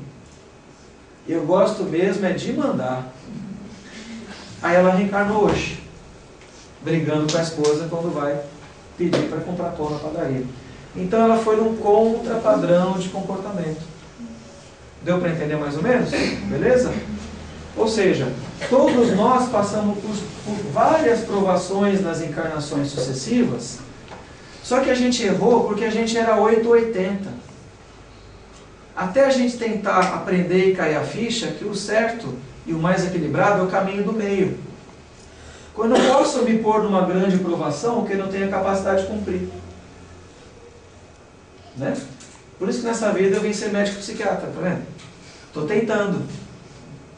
Eu gosto mesmo é de mandar. Aí ela reencarnou hoje, brigando com a esposa quando vai pedir para comprar pão na padaria. Então ela foi num contrapadrão de comportamento. Deu para entender mais ou menos? Beleza? Ou seja, todos nós passamos por várias provações nas encarnações sucessivas, só que a gente errou porque a gente era 8 ou 80. Até a gente tentar aprender e cair a ficha que o certo e o mais equilibrado é o caminho do meio. Quando eu posso me pôr numa grande provação que eu não tenho a capacidade de cumprir. Né? Por isso que nessa vida eu vim ser médico psiquiatra, tá vendo? Estou tentando.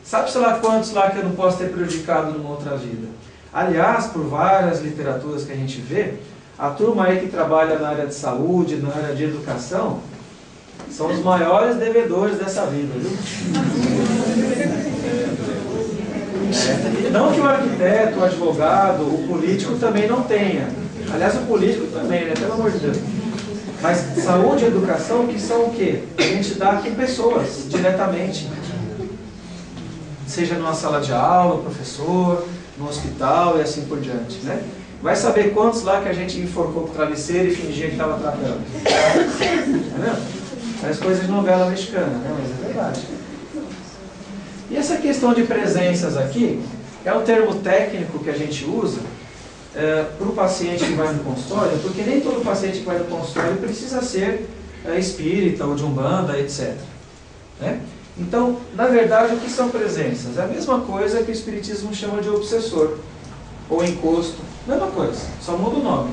Sabe, sei lá, quantos lá que eu não posso ter prejudicado numa outra vida? Aliás, por várias literaturas que a gente vê, a turma aí que trabalha na área de saúde, na área de educação, são os maiores devedores dessa vida, viu? Não que o arquiteto, o advogado, o político também não tenha. Aliás, o político também, né? Pelo amor de Deus. Mas saúde e educação, que são o quê? A gente dá aqui pessoas, diretamente. seja numa sala de aula, professor, no hospital e assim por diante, né? Vai saber quantos lá que a gente enforcou com o travesseiro e fingia que estava tratando. Tá vendo? Parece coisa de novela mexicana, né? Mas é verdade. E essa questão de presenças aqui é um termo técnico que a gente usa para o paciente que vai no consultório, porque nem todo paciente que vai no consultório precisa ser espírita ou de umbanda, etc. Né? Então, na verdade, o que são presenças? É a mesma coisa que o espiritismo chama de obsessor ou encosto. Mesma coisa, só muda o nome.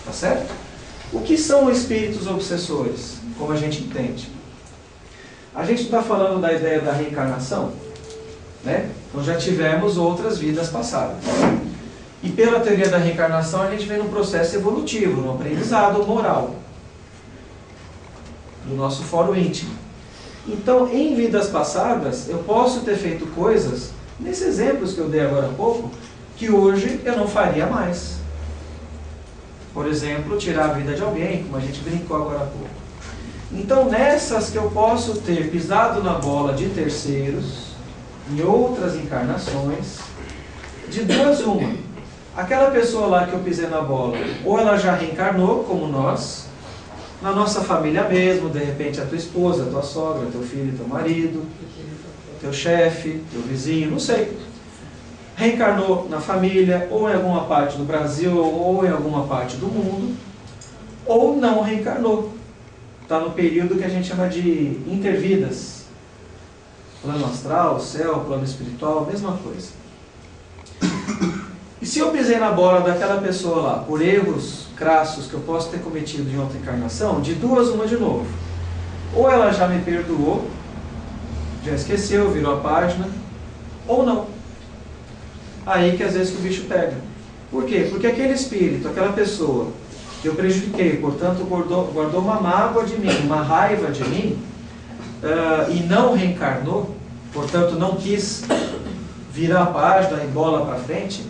Tá certo? O que são espíritos obsessores, como a gente entende? A gente está falando da ideia da reencarnação, né? Então já tivemos outras vidas passadas. E pela teoria da reencarnação a gente vem num processo evolutivo, num aprendizado moral do nosso fórum íntimo. Então, em vidas passadas, eu posso ter feito coisas, nesses exemplos que eu dei agora há pouco, que hoje eu não faria mais. Por exemplo, tirar a vida de alguém, como a gente brincou agora há pouco. Então, nessas que eu posso ter pisado na bola de terceiros, em outras encarnações, de duas uma. Aquela pessoa lá que eu pisei na bola, ou ela já reencarnou, como nós, na nossa família mesmo, de repente a tua esposa, a tua sogra, teu filho, teu marido, teu chefe, teu vizinho, não sei. Reencarnou na família, ou em alguma parte do Brasil, ou em alguma parte do mundo, ou não reencarnou. Está no período que a gente chama de intervidas. Plano astral, céu, plano espiritual, mesma coisa. E se eu pisei na bola daquela pessoa lá, por erros crassos que eu posso ter cometido em outra encarnação, de duas uma de novo. Ou ela já me perdoou, já esqueceu, virou a página, ou não. Aí que às vezes que o bicho pega. Por quê? Porque aquele espírito, aquela pessoa que eu prejudiquei, portanto guardou uma mágoa de mim, uma raiva de mim, e não reencarnou, portanto não quis virar a página e bola para frente,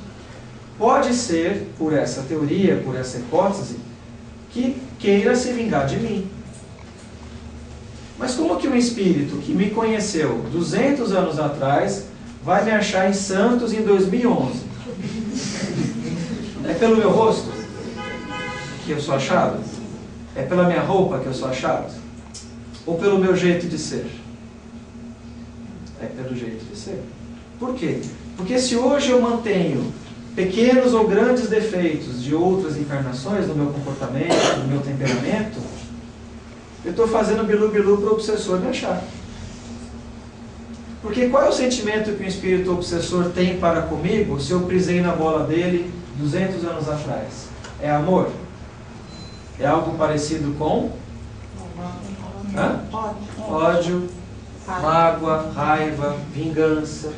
pode ser, por essa teoria, por essa hipótese, que queira se vingar de mim. Mas como que um espírito que me conheceu 200 anos atrás vai me achar em Santos em 2011? É pelo meu rosto que eu sou achado? É pela minha roupa que eu sou achado? Ou pelo meu jeito de ser? É pelo jeito de ser. Por quê? Porque se hoje eu mantenho pequenos ou grandes defeitos de outras encarnações no meu comportamento, no meu temperamento, eu estou fazendo bilu-bilu para o obsessor me achar. Porque qual é o sentimento que o espírito obsessor tem para comigo se eu pisei na bola dele 200 anos atrás? É amor? É algo parecido com ódio, mágoa, raiva, vingança.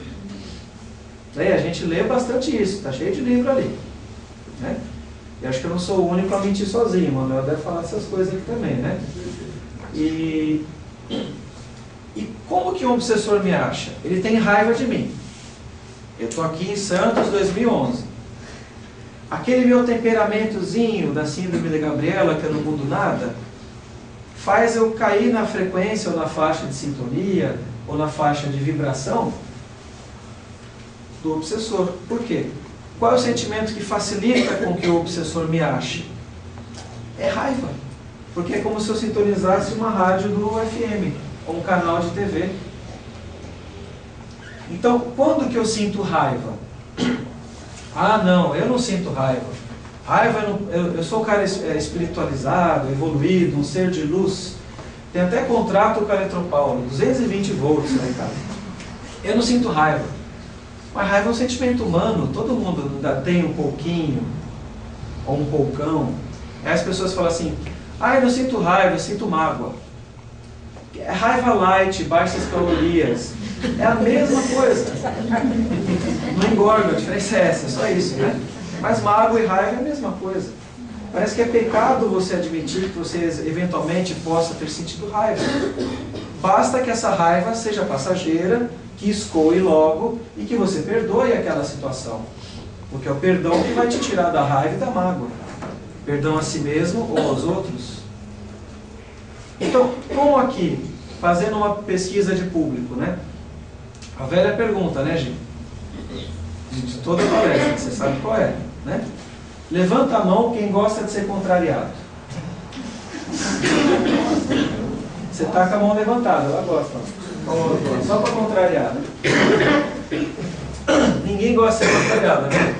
A gente lê bastante isso, está cheio de livro ali. Né? E acho que eu não sou o único a mentir sozinho, o Manuel deve falar essas coisas aqui também, né? E como que um obsessor me acha? Ele tem raiva de mim. Eu estou aqui em Santos 2011. Aquele meu temperamentozinho da síndrome de Gabriela, que eu não mudo nada, faz eu cair na frequência ou na faixa de sintonia ou na faixa de vibração do obsessor. Por quê? Qual é o sentimento que facilita com que o obsessor me ache? É raiva. Porque é como se eu sintonizasse uma rádio do FM, ou um canal de TV. Então, quando que eu sinto raiva? Ah, não, eu não sinto raiva. Raiva, eu sou um cara espiritualizado, evoluído, um ser de luz. Tem até contrato com a Eletropaulo, 220 volts lá em casa. Eu não sinto raiva. Mas raiva é um sentimento humano, todo mundo ainda tem um pouquinho, ou um poucão. Aí as pessoas falam assim, eu não sinto raiva, eu sinto mágoa. É raiva light, baixas calorias. É a mesma coisa. Não engorda, a diferença é essa, só isso, né? Mas mágoa e raiva é a mesma coisa. Parece que é pecado você admitir que você eventualmente possa ter sentido raiva. Basta que essa raiva seja passageira, que escoe logo e que você perdoe aquela situação. Porque é o perdão que vai te tirar da raiva e da mágoa. Perdão a si mesmo ou aos outros. Então, como aqui, fazendo uma pesquisa de público, né? A velha pergunta, né, Gi? De toda a palestra, você sabe qual é, né? Levanta a mão quem gosta de ser contrariado. Você está com a mão levantada, ela gosta. Só para contrariar, né? Ninguém gosta de ser contrariado, né?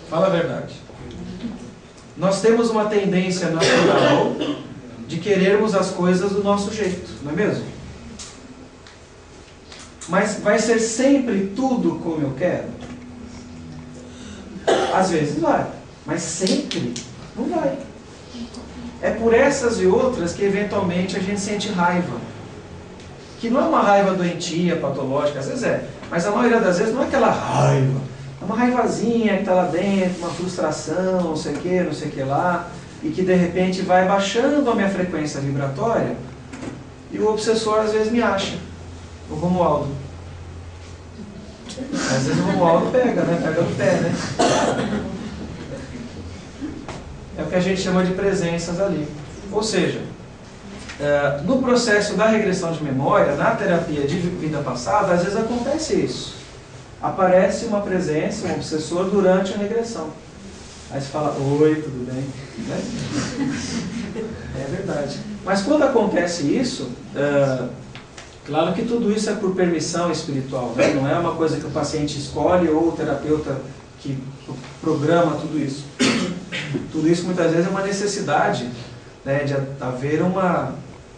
Fala a verdade. Nós temos uma tendência natural de querermos as coisas do nosso jeito, não é mesmo? Mas vai ser sempre tudo como eu quero? Às vezes vai, mas sempre não vai. É por essas e outras que eventualmente a gente sente raiva. Que não é uma raiva doentia, patológica, às vezes é, mas a maioria das vezes não é aquela raiva. É uma raivazinha que está lá dentro, uma frustração, não sei o que lá, e que de repente vai baixando a minha frequência vibratória, e o obsessor às vezes me acha, o Romualdo. Às vezes o Romualdo pega, né? Pega no pé, né? É o que a gente chama de presenças ali. Ou seja, no processo da regressão de memória, na terapia de vida passada, às vezes acontece isso. Aparece uma presença, um obsessor durante a regressão. Aí você fala, oi, tudo bem? Né? É verdade. Mas quando acontece isso, claro que tudo isso é por permissão espiritual, né? Não é uma coisa que o paciente escolhe ou o terapeuta que programa tudo isso. Tudo isso muitas vezes é uma necessidade, né, de haver uma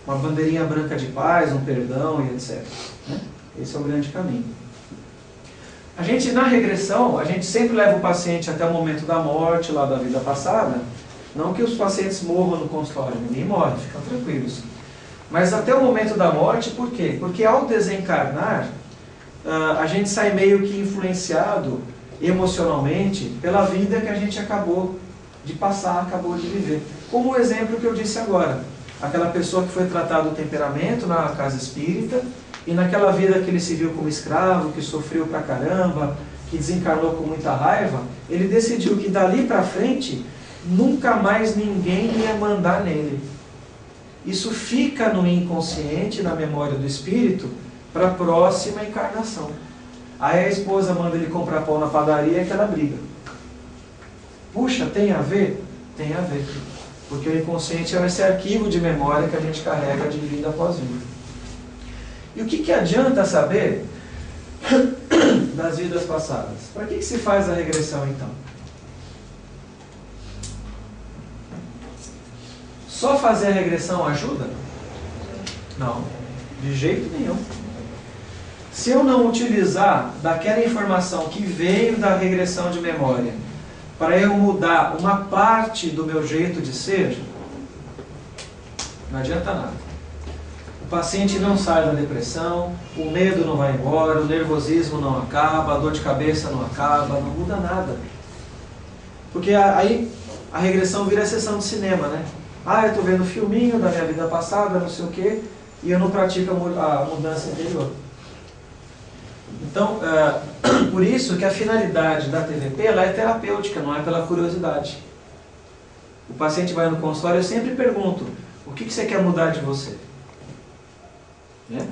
bandeirinha branca de paz, um perdão e etc. Né? Esse é o grande caminho. A gente, na regressão, a gente sempre leva o paciente até o momento da morte, lá da vida passada. Não que os pacientes morram no consultório, ninguém morre, ficam tranquilos. Mas até o momento da morte, por quê? Porque ao desencarnar, a gente sai meio que influenciado emocionalmente pela vida que a gente acabou de passar, acabou de viver. Como o exemplo que eu disse agora. Aquela pessoa que foi tratada do temperamento na casa espírita, e naquela vida que ele se viu como escravo, que sofreu pra caramba, que desencarnou com muita raiva, ele decidiu que dali pra frente, nunca mais ninguém ia mandar nele. Isso fica no inconsciente, na memória do espírito, para a próxima encarnação. Aí a esposa manda ele comprar pão na padaria e aquela briga. Puxa, tem a ver? Tem a ver. Porque o inconsciente é esse arquivo de memória que a gente carrega de vida após vida. E o que adianta saber das vidas passadas? Para que se faz a regressão então? Só fazer a regressão ajuda? Não, de jeito nenhum. Se eu não utilizar daquela informação que veio da regressão de memória para eu mudar uma parte do meu jeito de ser, não adianta nada. O paciente não sai da depressão, o medo não vai embora, o nervosismo não acaba, a dor de cabeça não acaba, não muda nada. Porque aí a regressão vira sessão de cinema, né? Ah, eu estou vendo filminho da minha vida passada, não sei o quê, e eu não pratico a mudança interior. Então, por isso que a finalidade da TVP ela é terapêutica, não é pela curiosidade. O paciente vai no consultório, eu sempre pergunto, o que você quer mudar de você? Né?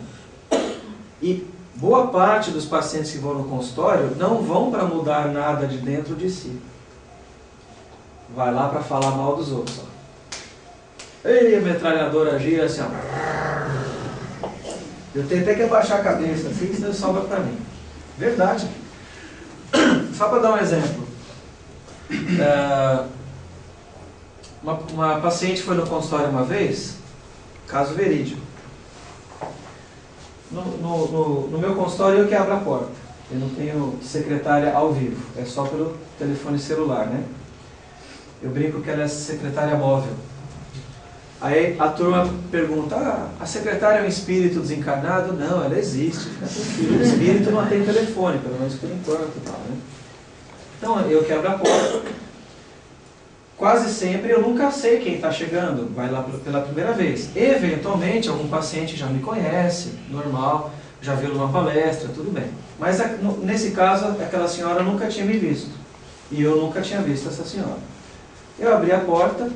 E boa parte dos pacientes que vão no consultório não vão para mudar nada de dentro de si. Vai lá para falar mal dos outros. Ó. Ei, a metralhadora gira assim, ó. Eu tenho até que abaixar a cabeça, assim, senão sobra para mim. Verdade. Só para dar um exemplo. Uma paciente foi no consultório uma vez, caso verídico. No meu consultório eu que abro a porta. Eu não tenho secretária ao vivo, é só pelo telefone celular, né? Eu brinco que ela é secretária móvel. Aí a turma pergunta, a secretária é um espírito desencarnado? Não, ela existe, fica tranquilo. O espírito não tem telefone, pelo menos por enquanto. Tal, né? Então eu quebro a porta. Quase sempre eu nunca sei quem está chegando, vai lá pela primeira vez. Eventualmente algum paciente já me conhece, normal, já viu numa palestra, tudo bem. Mas nesse caso aquela senhora nunca tinha me visto. E eu nunca tinha visto essa senhora. Eu abri a porta.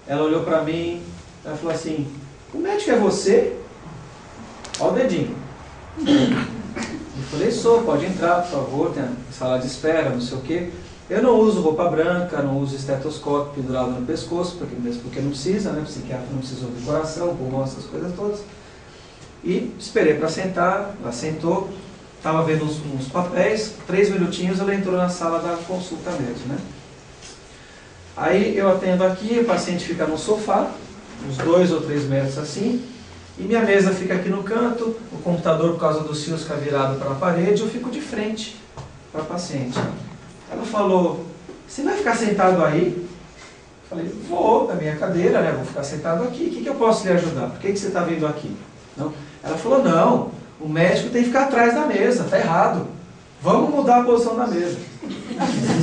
Ela olhou para mim, ela falou assim, o médico é você? Olha o dedinho. Eu falei, sou, pode entrar, por favor, tem a sala de espera, não sei o quê. Eu não uso roupa branca, não uso estetoscópio pendurado no pescoço, mesmo porque não precisa, né? O psiquiatra não precisa ouvir coração, pulmão, essas coisas todas. E esperei para sentar, ela sentou, estava vendo uns papéis, 3 minutinhos ela entrou na sala da consulta mesmo, né? Aí eu atendo aqui, o paciente fica no sofá, uns 2 ou 3 metros assim, e minha mesa fica aqui no canto, o computador, por causa dos fios, fica virado para a parede, eu fico de frente para a paciente. Ela falou, você vai ficar sentado aí? Eu falei, vou, na minha cadeira, né? Vou ficar sentado aqui, o que eu posso lhe ajudar? Por que você está vindo aqui? Não? Ela falou, não, o médico tem que ficar atrás da mesa, está errado. Vamos mudar a posição da mesa.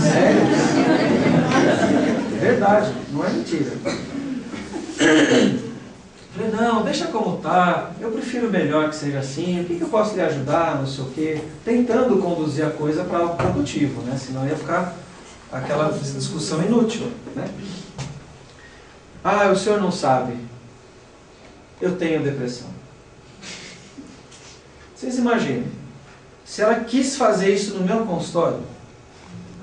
Sério? É verdade, não é mentira. Falei, não, deixa como está, eu prefiro melhor que seja assim, o que eu posso lhe ajudar, não sei o quê, tentando conduzir a coisa para algo produtivo, né? Senão ia ficar aquela discussão inútil, né? Ah, o senhor não sabe, eu tenho depressão. Vocês imaginem, se ela quis fazer isso no meu consultório,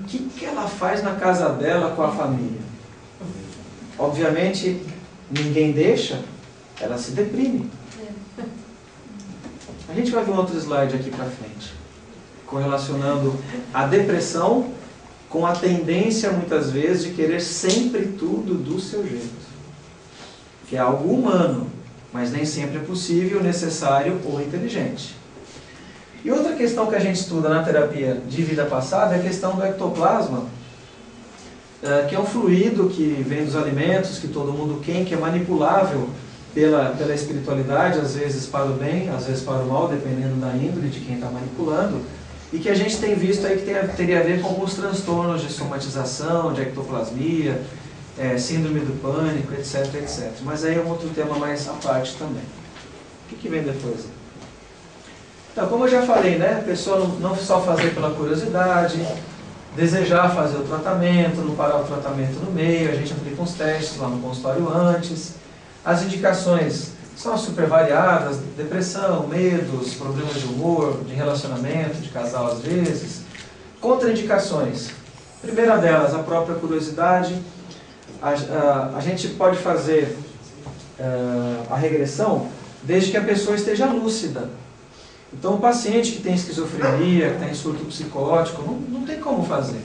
o que ela faz na casa dela com a família? Obviamente, ninguém deixa, ela se deprime. A gente vai ver um outro slide aqui para frente, correlacionando a depressão com a tendência, muitas vezes, de querer sempre tudo do seu jeito. Que é algo humano, mas nem sempre é possível, necessário ou inteligente. E outra questão que a gente estuda na terapia de vida passada é a questão do ectoplasma, que é um fluido que vem dos alimentos, que todo mundo quer, que é manipulável pela espiritualidade, às vezes para o bem, às vezes para o mal, dependendo da índole de quem está manipulando, e que a gente tem visto aí que teria a ver com alguns transtornos de somatização, de ectoplasmia, síndrome do pânico, etc, etc. Mas aí é um outro tema mais à parte também. O que vem depois? Então, como eu já falei, né, a pessoa não só fazer pela curiosidade, desejar fazer o tratamento, não parar o tratamento no meio, a gente aplica uns testes lá no consultório antes. As indicações são super variadas, depressão, medos, problemas de humor, de relacionamento, de casal às vezes. Contraindicações. Primeira delas, a própria curiosidade. A gente pode fazer a regressão desde que a pessoa esteja lúcida. Então, o paciente que tem esquizofrenia, que tem surto psicótico, não tem como fazer,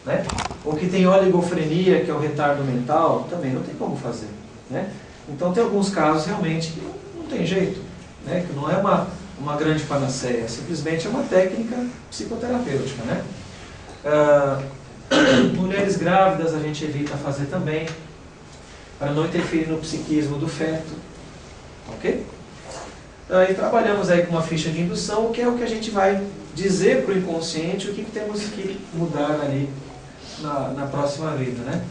né? Ou que tem oligofrenia, que é o retardo mental, também não tem como fazer, né? Então, tem alguns casos realmente que não tem jeito, né? Que não é uma grande panaceia, simplesmente é uma técnica psicoterapêutica, né? Mulheres grávidas a gente evita fazer também, para não interferir no psiquismo do feto, ok? E trabalhamos aí com uma ficha de indução, que é o que a gente vai dizer para o inconsciente o que temos que mudar ali na próxima vida, né?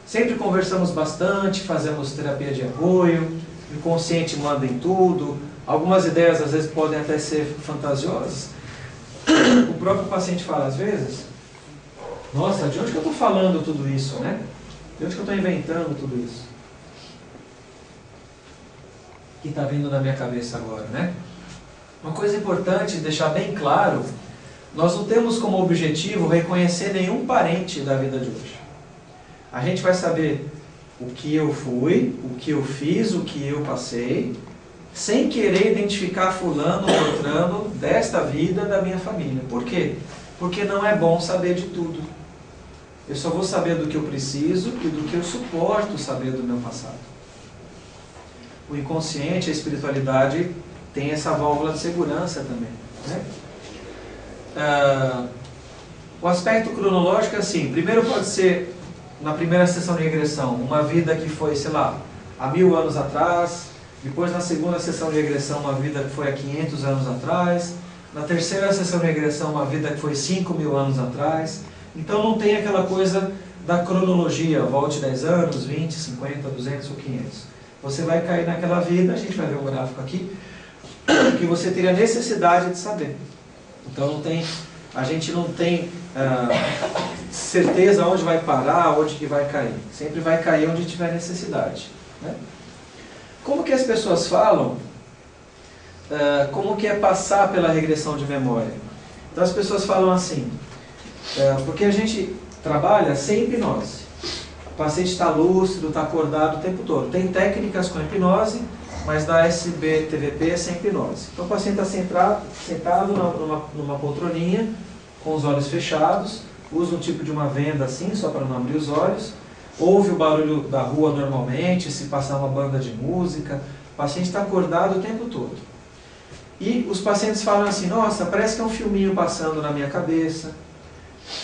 Sempre conversamos bastante, fazemos terapia de apoio, o inconsciente manda em tudo, algumas ideias às vezes podem até ser fantasiosas. O próprio paciente fala às vezes, nossa, de onde que eu estou falando tudo isso, né? De onde que eu estou inventando tudo isso? Que está vindo na minha cabeça agora, né? Uma coisa importante, deixar bem claro, nós não temos como objetivo reconhecer nenhum parente da vida de hoje. A gente vai saber o que eu fui, o que eu fiz, o que eu passei, sem querer identificar fulano ou beltrano desta vida da minha família. Por quê? Porque não é bom saber de tudo. Eu só vou saber do que eu preciso e do que eu suporto saber do meu passado. O inconsciente, a espiritualidade, tem essa válvula de segurança também, né? O aspecto cronológico é assim, primeiro pode ser, na primeira sessão de regressão, uma vida que foi, sei lá, há 1000 anos atrás, depois na segunda sessão de regressão, uma vida que foi há 500 anos atrás, na terceira sessão de regressão, uma vida que foi 5000 anos atrás. Então não tem aquela coisa da cronologia, volte 10 anos, 20, 50, 200 ou 500. Você vai cair naquela vida, a gente vai ver um gráfico aqui, que você teria necessidade de saber. Então a gente não tem certeza onde vai parar, onde que vai cair. Sempre vai cair onde tiver necessidade, né? Como que as pessoas falam? como que é passar pela regressão de memória. Então as pessoas falam assim, porque a gente trabalha sem hipnose. O paciente está lúcido, está acordado o tempo todo. Tem técnicas com hipnose, mas da SBTVP é sem hipnose. Então o paciente está sentado numa poltroninha, com os olhos fechados, usa um tipo de uma venda assim, só para não abrir os olhos, ouve o barulho da rua normalmente, se passar uma banda de música, o paciente está acordado o tempo todo. E os pacientes falam assim, nossa, parece que é um filminho passando na minha cabeça.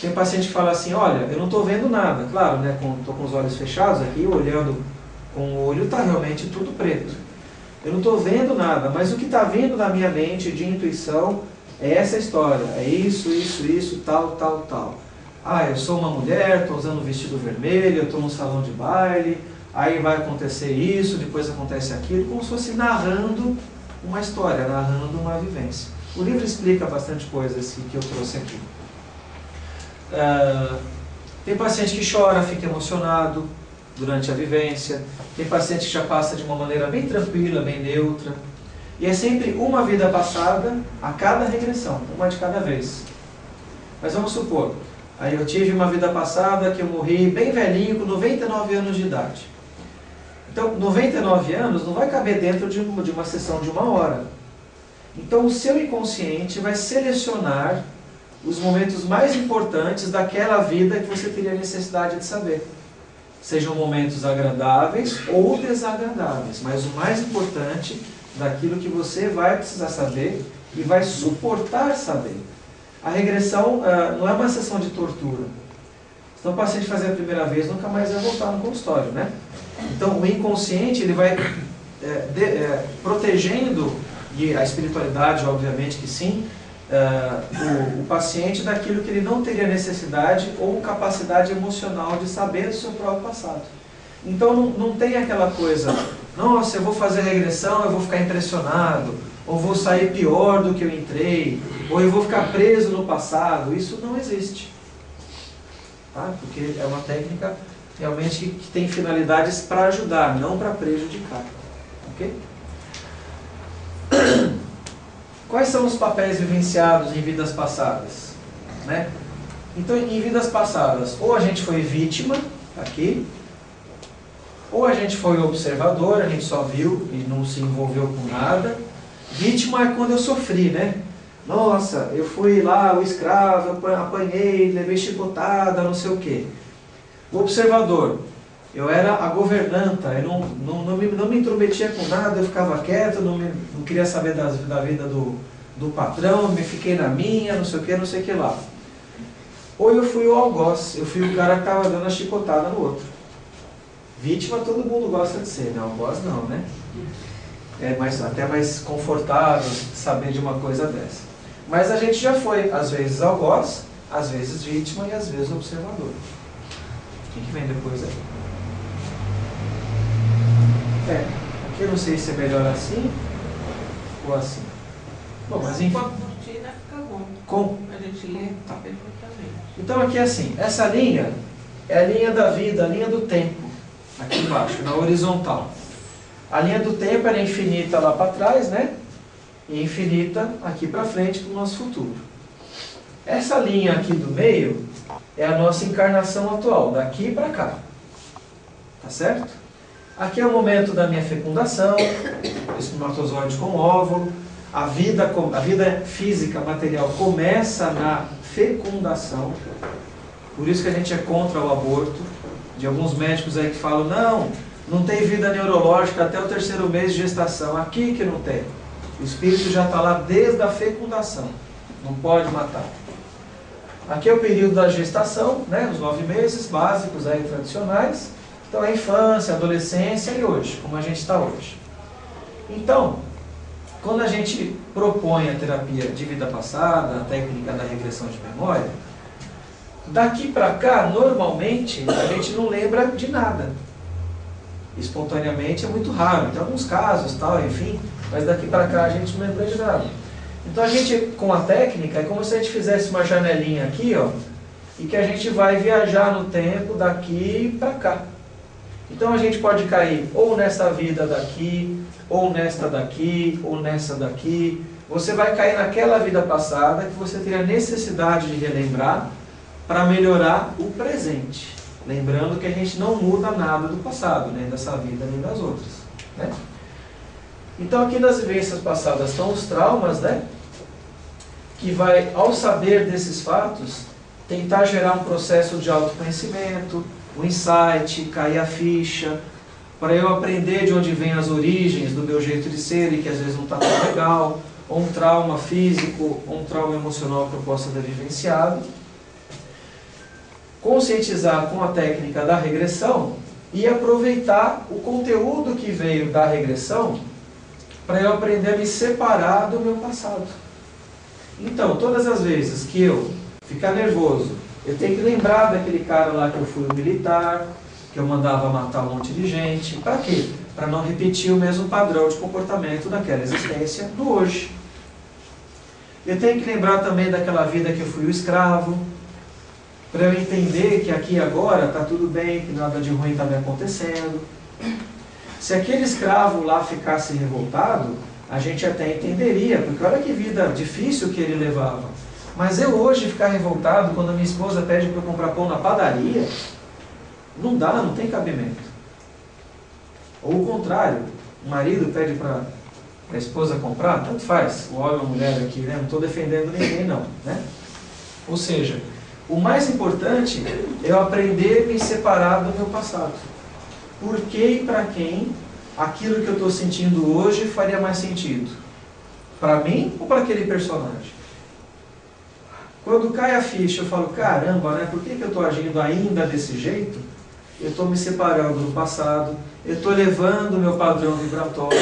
Tem paciente que fala assim, olha, eu não estou vendo nada. Claro, né, estou com os olhos fechados aqui, olhando com o olho, está realmente tudo preto. Eu não estou vendo nada, mas o que está vindo na minha mente de intuição é essa história. É isso, tal, tal, tal. Ah, eu sou uma mulher, estou usando um vestido vermelho, eu estou num salão de baile, aí vai acontecer isso, depois acontece aquilo, como se fosse narrando uma história, narrando uma vivência. O livro explica bastante coisas que eu trouxe aqui. Tem paciente que chora, fica emocionado durante a vivência. Tem paciente que já passa de uma maneira bem tranquila, bem neutra. E é sempre uma vida passada a cada regressão, uma de cada vez. Mas vamos supor, aí eu tive uma vida passada que eu morri bem velhinho, com 99 anos de idade. Então, 99 anos não vai caber dentro de uma sessão de 1 hora. Então, o seu inconsciente vai selecionar os momentos mais importantes daquela vida que você teria necessidade de saber. Sejam momentos agradáveis ou desagradáveis, mas o mais importante daquilo que você vai precisar saber e vai suportar saber. A regressão não é uma sessão de tortura. Então o paciente fazer a primeira vez, nunca mais vai voltar no consultório, né? Então o inconsciente ele vai protegendo, e a espiritualidade obviamente que sim, o paciente daquilo que ele não teria necessidade ou capacidade emocional de saber do seu próprio passado. Então não tem aquela coisa, nossa, eu vou fazer regressão, eu vou ficar impressionado, ou vou sair pior do que eu entrei, ou eu vou ficar preso no passado. Isso não existe. Tá? Porque é uma técnica realmente que tem finalidades para ajudar, não para prejudicar. Ok? Quais são os papéis vivenciados em vidas passadas? Né? Então, em vidas passadas, ou a gente foi vítima, aqui, ou a gente foi observador, a gente só viu e não se envolveu com nada. Vítima é quando eu sofri, né? Nossa, eu fui lá, o escravo, apanhei, levei chicotada, não sei o quê. O observador, eu era a governanta, eu não me intrometia com nada, eu ficava quieto, não queria saber da vida do patrão, me fiquei na minha, não sei o que lá. Ou eu fui o algoz, eu fui o cara que estava dando a chicotada no outro. Vítima todo mundo gosta de ser, né? Algoz não, né? É até mais confortável saber de uma coisa dessa. Mas a gente já foi, às vezes algoz, às vezes vítima e às vezes observador. O que vem depois aí? Aqui eu não sei se é melhor assim ou assim. Bom, mas enfim. Com a cortina fica bom. Com? A gente lê perfeitamente. Então aqui é assim, essa linha é a linha da vida, a linha do tempo. Aqui embaixo, na horizontal. A linha do tempo era infinita lá para trás, né? E infinita aqui para frente para o nosso futuro. Essa linha aqui do meio é a nossa encarnação atual, daqui para cá. Tá certo? Aqui é o momento da minha fecundação, espermatozoide com óvulo. A vida física, material, começa na fecundação. Por isso que a gente é contra o aborto. De alguns médicos aí que falam, não tem vida neurológica até o 3º mês de gestação. Aqui que não tem. O espírito já está lá desde a fecundação. Não pode matar. Aqui é o período da gestação, né? Os 9 meses básicos aí, tradicionais. Então a infância, a adolescência e hoje, como a gente está hoje. Então, quando a gente propõe a terapia de vida passada, a técnica da regressão de memória, daqui para cá, normalmente, a gente não lembra de nada. Espontaneamente é muito raro, tem alguns casos, tal, enfim, mas daqui para cá a gente não lembra de nada. Então a gente, com a técnica, é como se a gente fizesse uma janelinha aqui, ó, e que a gente vai viajar no tempo daqui para cá. Então a gente pode cair ou nessa vida daqui, ou nesta daqui, ou nessa daqui. Você vai cair naquela vida passada que você tem a necessidade de relembrar para melhorar o presente. Lembrando que a gente não muda nada do passado, nem dessa vida, nem das outras, né? Então aqui nas vivências passadas estão os traumas, né? Que vai, ao saber desses fatos, tentar gerar um processo de autoconhecimento, um insight, cair a ficha, para eu aprender de onde vêm as origens do meu jeito de ser e que às vezes não está tão legal, ou um trauma físico, ou um trauma emocional que eu possa ter vivenciado. Conscientizar com a técnica da regressão e aproveitar o conteúdo que veio da regressão para eu aprender a me separar do meu passado. Então, todas as vezes que eu ficar nervoso, eu tenho que lembrar daquele cara lá que eu fui um militar, que eu mandava matar um monte de gente. Para quê? Para não repetir o mesmo padrão de comportamento daquela existência do hoje. Eu tenho que lembrar também daquela vida que eu fui o escravo, para eu entender que aqui e agora está tudo bem, que nada de ruim está me acontecendo. Se aquele escravo lá ficasse revoltado, a gente até entenderia, porque olha que vida difícil que ele levava. Mas eu hoje ficar revoltado quando a minha esposa pede para eu comprar pão na padaria, não dá, não tem cabimento. Ou o contrário, o marido pede para a esposa comprar, tanto faz, o homem ou a mulher aqui, né? Não estou defendendo ninguém não, né? Ou seja, o mais importante é eu aprender a me separar do meu passado. Por que e para quem aquilo que eu estou sentindo hoje faria mais sentido? Para mim ou para aquele personagem? Quando cai a ficha, eu falo, caramba, né? Por que eu estou agindo ainda desse jeito? Eu estou me separando do passado, eu estou levando o meu padrão vibratório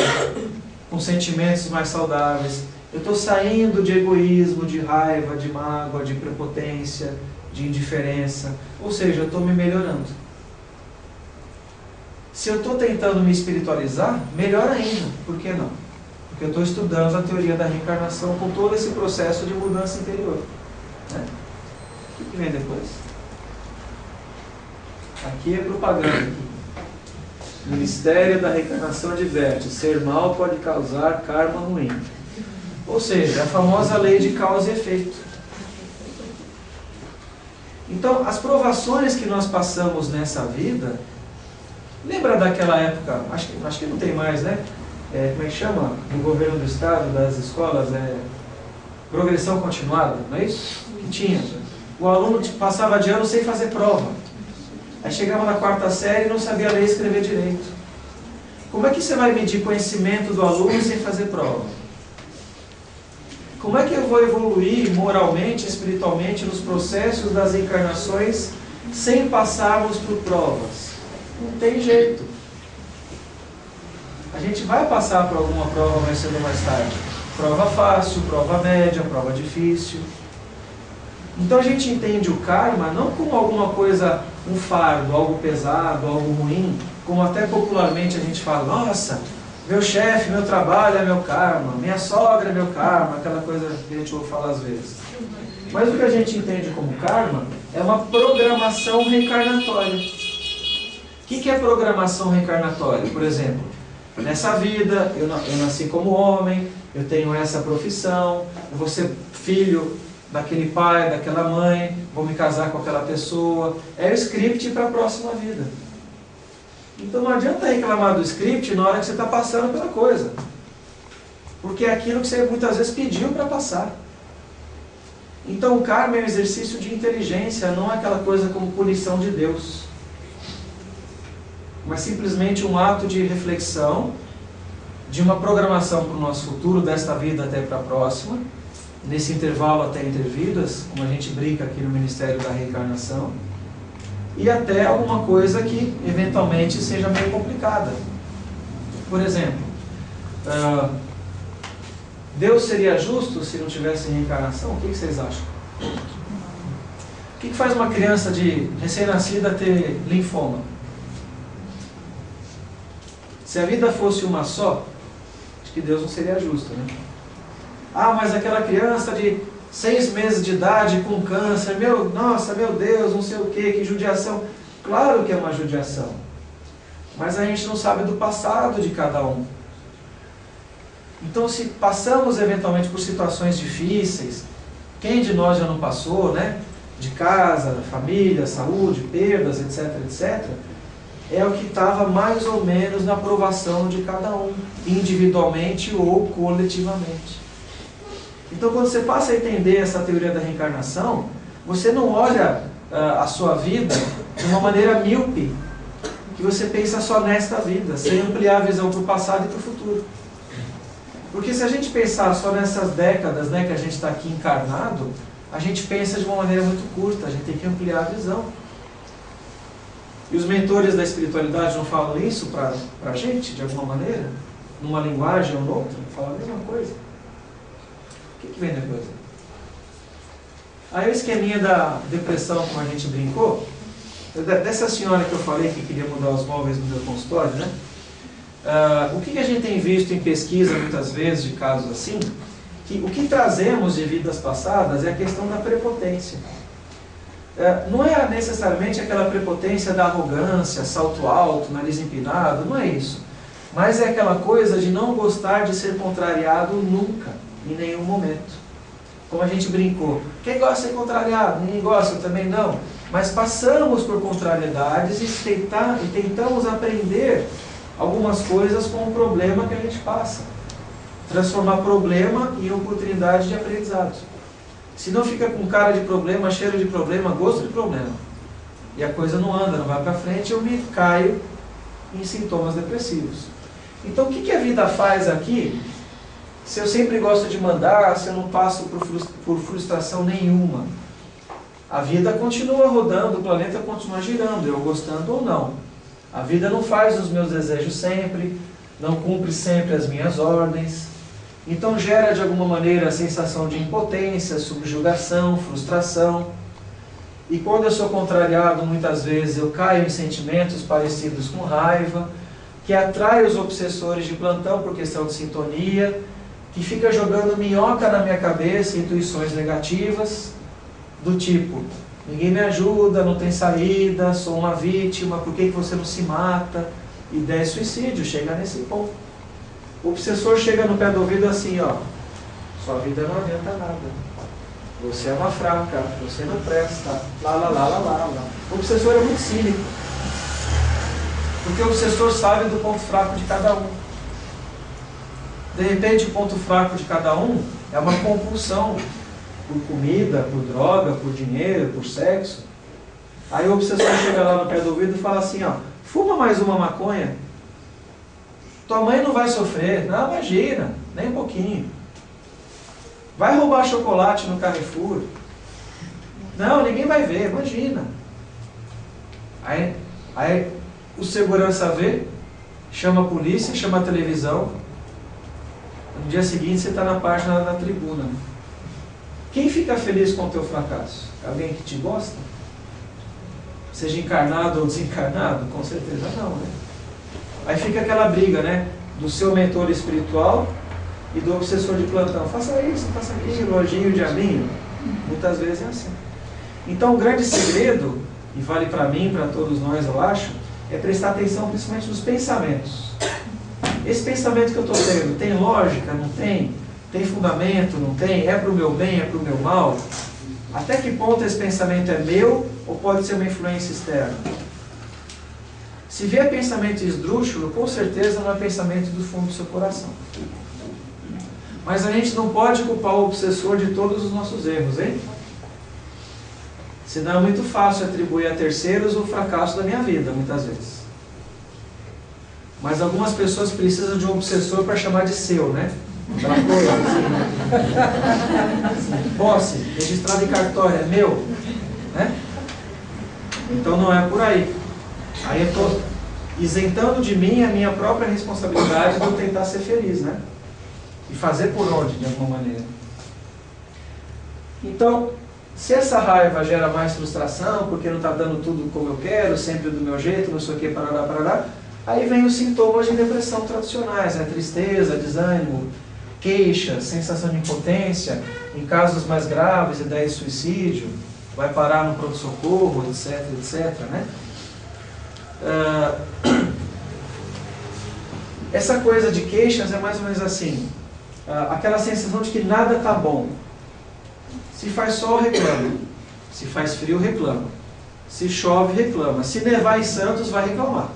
com sentimentos mais saudáveis, eu estou saindo de egoísmo, de raiva, de mágoa, de prepotência, de indiferença, ou seja, eu estou me melhorando. Se eu estou tentando me espiritualizar, melhor ainda, por que não? Porque eu estou estudando a teoria da reencarnação com todo esse processo de mudança interior. Né? O que vem depois? Aqui é propaganda. O Ministério da Reencarnação adverte: ser mal pode causar karma ruim. Ou seja, a famosa lei de causa e efeito. Então, as provações que nós passamos nessa vida, lembra daquela época, acho que não tem mais, né? Como é que chama? No governo do estado, das escolas, progressão continuada, não é isso? Que tinha. O aluno passava de ano sem fazer prova. Aí chegava na quarta série e não sabia ler e escrever direito. Como é que você vai medir conhecimento do aluno sem fazer prova? Como é que eu vou evoluir moralmente, espiritualmente, nos processos das encarnações sem passarmos por provas? Não tem jeito. A gente vai passar por alguma prova mais cedo ou mais tarde. Prova fácil, prova média, prova difícil. Então a gente entende o karma não como alguma coisa, um fardo, algo pesado, algo ruim, como até popularmente a gente fala, nossa, meu chefe, meu trabalho é meu karma, minha sogra é meu karma, aquela coisa que a gente ouve falar às vezes. Mas o que a gente entende como karma é uma programação reencarnatória. O que é programação reencarnatória? Por exemplo, nessa vida eu nasci como homem, eu tenho essa profissão, eu vou ser filho daquele pai, daquela mãe, vou me casar com aquela pessoa. É o script para a próxima vida. Então não adianta reclamar do script na hora que você está passando pela coisa. Porque é aquilo que você muitas vezes pediu para passar. Então o karma é um exercício de inteligência, não é aquela coisa como punição de Deus. Mas simplesmente um ato de reflexão, de uma programação para o nosso futuro, desta vida até para a próxima, nesse intervalo até entre vidas, como a gente brinca aqui no Ministério da Reencarnação, e até alguma coisa que eventualmente seja meio complicada. Por exemplo, Deus seria justo se não tivesse reencarnação? O que vocês acham? O que faz uma criança de recém-nascida ter linfoma? Se a vida fosse uma só, acho que Deus não seria justo, né? Ah, mas aquela criança de 6 meses de idade com câncer, nossa, meu Deus, não sei o que judiação. Claro que é uma judiação. Mas a gente não sabe do passado de cada um. Então, se passamos eventualmente por situações difíceis, quem de nós já não passou, né? De casa, família, saúde, perdas, etc, etc, é o que estava mais ou menos na aprovação de cada um, individualmente ou coletivamente. Então, quando você passa a entender essa teoria da reencarnação, você não olha a sua vida de uma maneira míope, que você pensa só nesta vida, sem ampliar a visão para o passado e para o futuro. Porque se a gente pensar só nessas décadas, né, que a gente está aqui encarnado, a gente pensa de uma maneira muito curta, a gente tem que ampliar a visão. E os mentores da espiritualidade não falam isso para a gente, de alguma maneira? Numa linguagem ou noutra? Falam a mesma coisa. O que vem depois? Aí o esqueminha da depressão, como a gente brincou, dessa senhora que eu falei que queria mudar os móveis no meu consultório, né? O que a gente tem visto em pesquisa, muitas vezes, de casos assim, que o que trazemos de vidas passadas é a questão da prepotência. Não é necessariamente aquela prepotência da arrogância, salto alto, nariz empinado, não é isso. Mas é aquela coisa de não gostar de ser contrariado nunca, em nenhum momento. Como a gente brincou, quem gosta de ser contrariado? Ninguém gosta, eu também não. Mas passamos por contrariedades e tentamos aprender algumas coisas com o problema que a gente passa. Transformar problema em oportunidade de aprendizado. Se não fica com cara de problema, cheiro de problema, gosto de problema. E a coisa não anda, não vai para frente, eu me caio em sintomas depressivos. Então o que a vida faz aqui? Se eu sempre gosto de mandar, se eu não passo por frustração nenhuma, a vida continua rodando, o planeta continua girando, eu gostando ou não. A vida não faz os meus desejos sempre, não cumpre sempre as minhas ordens. Então gera de alguma maneira a sensação de impotência, subjugação, frustração. E quando eu sou contrariado, muitas vezes eu caio em sentimentos parecidos com raiva, que atrai os obsessores de plantão por questão de sintonia, que fica jogando minhoca na minha cabeça, intuições negativas, do tipo, ninguém me ajuda, não tem saída, sou uma vítima, por que você não se mata? Ideia de suicídio, chega nesse ponto. O obsessor chega no pé do ouvido assim, ó, sua vida não adianta nada, você é uma fraca, você não presta, lá. O obsessor é muito cínico, porque o obsessor sabe do ponto fraco de cada um. De repente, o ponto fraco de cada um é uma compulsão por comida, por droga, por dinheiro, por sexo. Aí o obsessor chega lá no pé do ouvido e fala assim, ó, fuma mais uma maconha, tua mãe não vai sofrer. Não, imagina, nem um pouquinho. Vai roubar chocolate no Carrefour. Não, ninguém vai ver, imagina. Aí o segurança vê, chama a polícia, chama a televisão. No dia seguinte você está na página da tribuna. Quem fica feliz com o teu fracasso? Alguém que te gosta? Seja encarnado ou desencarnado? Com certeza não, né? Aí fica aquela briga, né? Do seu mentor espiritual e do obsessor de plantão. Faça isso, faça aquilo, anjinho, diabinho. Muitas vezes é assim. Então o grande segredo, e vale para mim, para todos nós eu acho, é prestar atenção principalmente nos pensamentos. Esse pensamento que eu estou tendo, tem lógica? Não tem? Tem fundamento? Não tem? É para o meu bem? É para o meu mal? Até que ponto esse pensamento é meu ou pode ser uma influência externa? Se vier pensamento esdrúxulo, com certeza não é pensamento do fundo do seu coração. Mas a gente não pode culpar o obsessor de todos os nossos erros, hein? Senão é muito fácil atribuir a terceiros o fracasso da minha vida, muitas vezes. Mas algumas pessoas precisam de um obsessor para chamar de seu, né? Aquela coisa assim. Posse, registrado em cartório, é meu, né? Então não é por aí. Aí eu estou isentando de mim a minha própria responsabilidade de eu tentar ser feliz, né? E fazer por onde, de alguma maneira. Então, se essa raiva gera mais frustração, porque não está dando tudo como eu quero, sempre do meu jeito, não sei o que, parará, aí vem os sintomas de depressão tradicionais, né? Tristeza, desânimo, queixa, sensação de impotência, em casos mais graves, ideia de suicídio, vai parar no pronto-socorro, etc, né? Essa coisa de queixas é mais ou menos assim, aquela sensação de que nada está bom. Se faz sol, reclama. Se faz frio, reclama. Se chove, reclama. Se nevar em Santos, vai reclamar.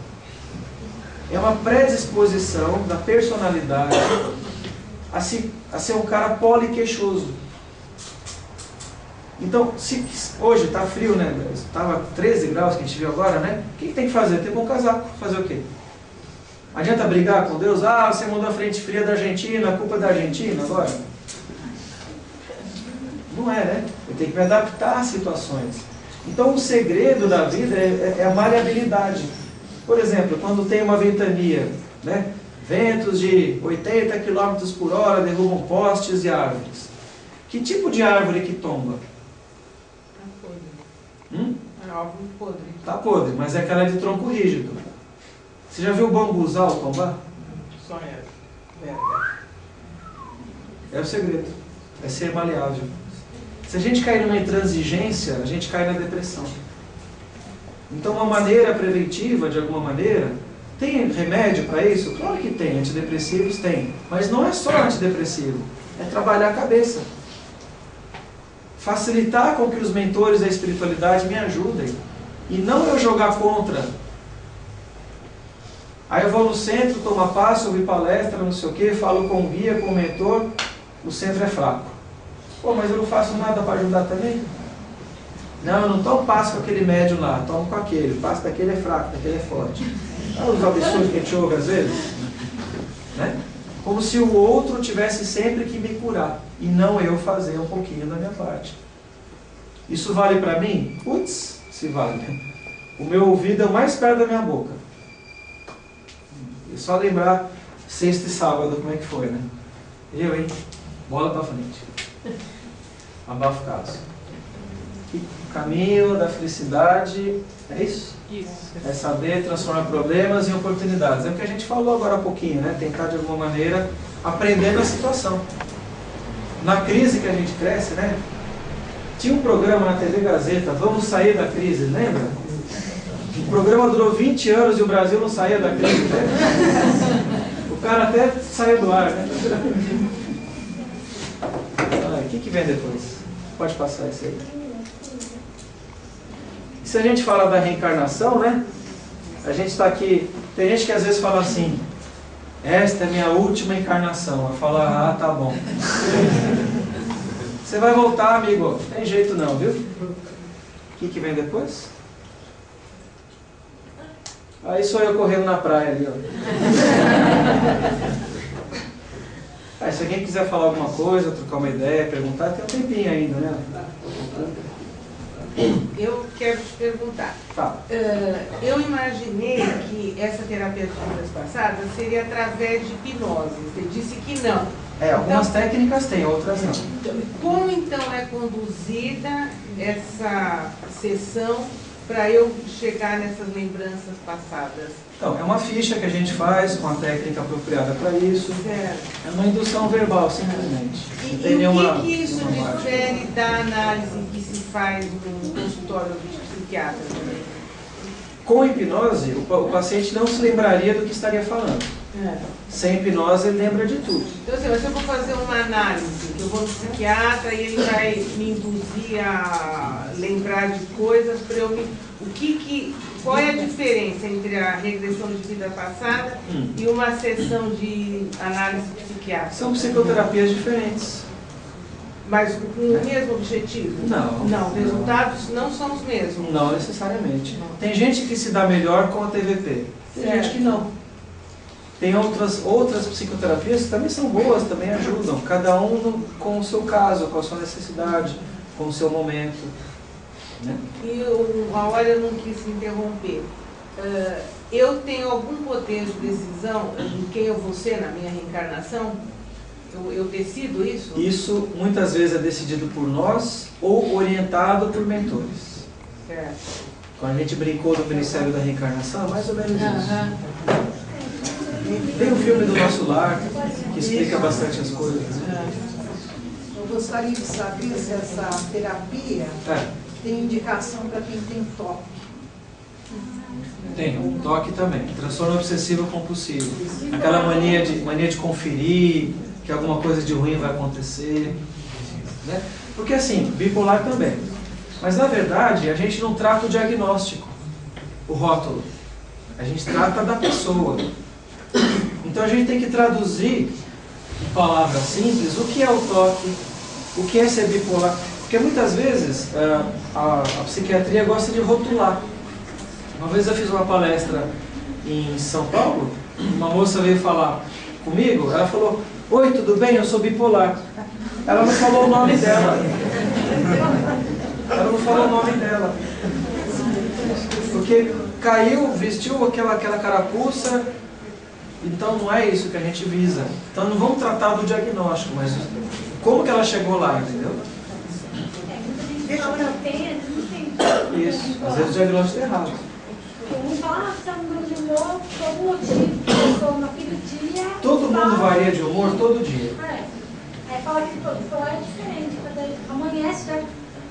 É uma predisposição da personalidade a ser um cara poliqueixoso. Então, se hoje está frio, né? Estava 13 graus que a gente viu agora, né? O que tem que fazer? Ter bom casaco. Fazer o quê? Adianta brigar com Deus? Ah, você mandou a frente fria da Argentina, a culpa é da Argentina agora? Não é, né? Eu tenho que me adaptar às situações. Então, o segredo da vida é a maleabilidade. Por exemplo, quando tem uma ventania, né? Ventos de 80 km por hora derrubam postes e árvores. Que tipo de árvore que tomba? Tá podre. É árvore podre. Tá podre, mas é aquela de tronco rígido. Você já viu o bambuzal tombar? Só é. É o segredo. É ser maleável. Se a gente cair numa intransigência, a gente cai na depressão. Então, uma maneira preventiva, de alguma maneira, tem remédio para isso? Claro que tem, antidepressivos tem. Mas não é só antidepressivo, é trabalhar a cabeça. Facilitar com que os mentores da espiritualidade me ajudem. E não eu jogar contra. Aí eu vou no centro, tomo a passo, ouvir palestra, não sei o que, falo com o guia, com o mentor, o centro é fraco. Pô, mas eu não faço nada para ajudar também? Não, eu não tomo passo com aquele médium lá, tomo com aquele. O passo daquele é fraco, daquele é forte. Olha os absurdos que a gente ouve às vezes. Né? Como se o outro tivesse sempre que me curar. E não eu fazer um pouquinho da minha parte. Isso vale para mim? Putz, se vale. O meu ouvido é o mais perto da minha boca. É só lembrar sexta e sábado como é que foi, né? Eu, hein? Bola para frente. Abafa o caso. O caminho da felicidade é isso? Isso. É saber transformar problemas em oportunidades. É o que a gente falou agora há pouquinho, né? Tentar de alguma maneira aprender na situação. Na crise que a gente cresce, né? Tinha um programa na TV Gazeta, Vamos Sair da Crise, lembra? O programa durou 20 anos e o Brasil não saía da crise. Né? O cara até saiu do ar, né? O que vem depois? Pode passar isso aí. E se a gente fala da reencarnação, né? A gente está aqui... Tem gente que às vezes fala assim, esta é minha última encarnação. Eu falo, ah, tá bom. Você vai voltar, amigo. Não tem jeito não, viu? O que vem depois? Aí sou eu correndo na praia ali, ó. Se alguém quiser falar alguma coisa, trocar uma ideia, perguntar, tem um tempinho ainda, né? Eu quero te perguntar. Tá. Eu imaginei que essa terapia de vidas passadas seria através de hipnose. Você disse que não. Algumas técnicas tem, outras não. Como então é conduzida essa sessão para eu chegar nessas lembranças passadas? Então, é uma ficha que a gente faz com a técnica apropriada para isso. Certo. É uma indução verbal, simplesmente. E o que isso difere da análise que se faz no consultório de psiquiatra também? Com hipnose, o paciente não se lembraria do que estaria falando. Sem hipnose, ele lembra de tudo. Então, assim, mas se eu vou fazer uma análise, que eu vou no psiquiatra e ele vai me induzir a lembrar de coisas para eu me... Qual é a diferença entre a regressão de vida passada e uma sessão de análise psiquiátrica? São psicoterapias diferentes. Mas com o mesmo objetivo? Não. Não, os resultados não são os mesmos. Não necessariamente. Tem gente que se dá melhor com a TVP. Tem gente que não. Tem outras psicoterapias que também são boas, também ajudam. Cada um com o seu caso, com a sua necessidade, com o seu momento. Né? E a hora eu não quis se interromper. Eu tenho algum poder de decisão em quem eu vou ser na minha reencarnação? Eu decido isso? Isso muitas vezes é decidido por nós ou orientado por mentores. Certo. Quando a gente brincou do Ministério da Reencarnação, é mais ou menos isso. Tem um filme do Nosso Lar que explica bastante as coisas. Né? Eu gostaria de saber se essa terapia tem indicação para quem tem toque. Tem, um toque também. Transtorno obsessivo compulsivo. Aquela mania de conferir, que alguma coisa de ruim vai acontecer, né? Porque assim, bipolar também. Mas na verdade, a gente não trata o diagnóstico, o rótulo. A gente trata da pessoa. Então a gente tem que traduzir, em palavras simples, o que é o toque, o que é ser bipolar. Porque muitas vezes a psiquiatria gosta de rotular. Uma vez eu fiz uma palestra em São Paulo, uma moça veio falar comigo, ela falou: oi, tudo bem? Eu sou bipolar. Ela não falou o nome dela. Ela não falou o nome dela. Porque caiu, vestiu aquela carapuça. Então não é isso que a gente visa. Então não vamos tratar do diagnóstico, mas como que ela chegou lá, entendeu? Isso, às vezes o diagnóstico é errado. Todo mundo varia de humor todo dia. Aí fala que bipolar é diferente, amanhece já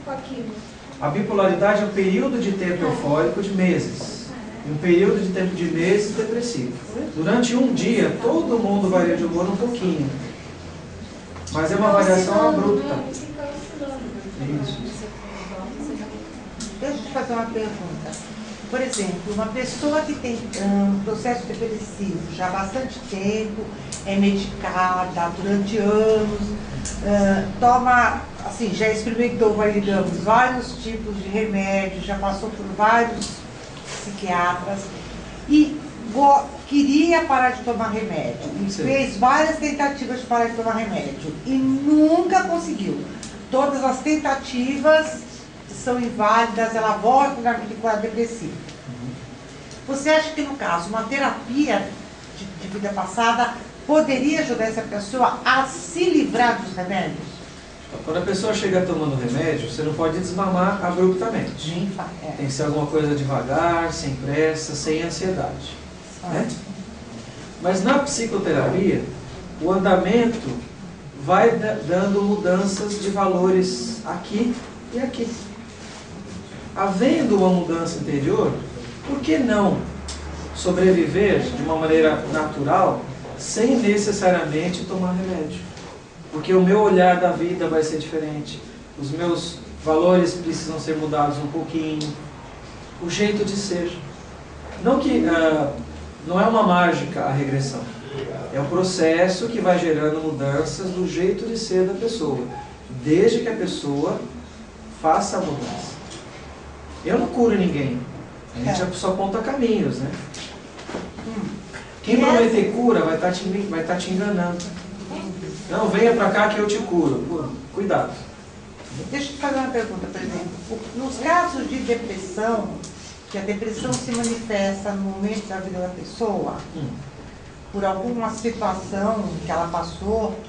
com aquilo. A bipolaridade é um período de tempo eufórico de meses. E um período de tempo de meses depressivo. Durante um dia, todo mundo varia de humor um pouquinho. Mas é uma variação abrupta. Isso. Deixa eu te fazer uma pergunta. Por exemplo, uma pessoa que tem processo depressivo já há bastante tempo, é medicada durante anos, toma, assim, já experimentou, digamos, vários tipos de remédios, já passou por vários psiquiatras e queria parar de tomar remédio. E fez várias tentativas de parar de tomar remédio e nunca conseguiu. Todas as tentativas são inválidas, ela volta na quadro depressivo. Você acha que, no caso, uma terapia de vida passada poderia ajudar essa pessoa a se livrar dos remédios? Quando a pessoa chega tomando remédio, você não pode desmamar abruptamente. Tem que ser alguma coisa devagar, sem pressa, sem ansiedade. Né? Mas na psicoterapia, o andamento vai dando mudanças de valores aqui e aqui. Havendo uma mudança interior, por que não sobreviver de uma maneira natural sem necessariamente tomar remédio? Porque o meu olhar da vida vai ser diferente, os meus valores precisam ser mudados um pouquinho, o jeito de ser. Não que não é uma mágica a regressão, é um processo que vai gerando mudanças do jeito de ser da pessoa, desde que a pessoa faça a mudança. Eu não curo ninguém, a gente só aponta caminhos, né? Quem prometer cura vai estar te enganando. Não, venha pra cá que eu te curo. Cuidado. Deixa eu te fazer uma pergunta, por exemplo. Nos casos de depressão, que a depressão se manifesta no momento da vida da pessoa, por alguma situação que ela passou,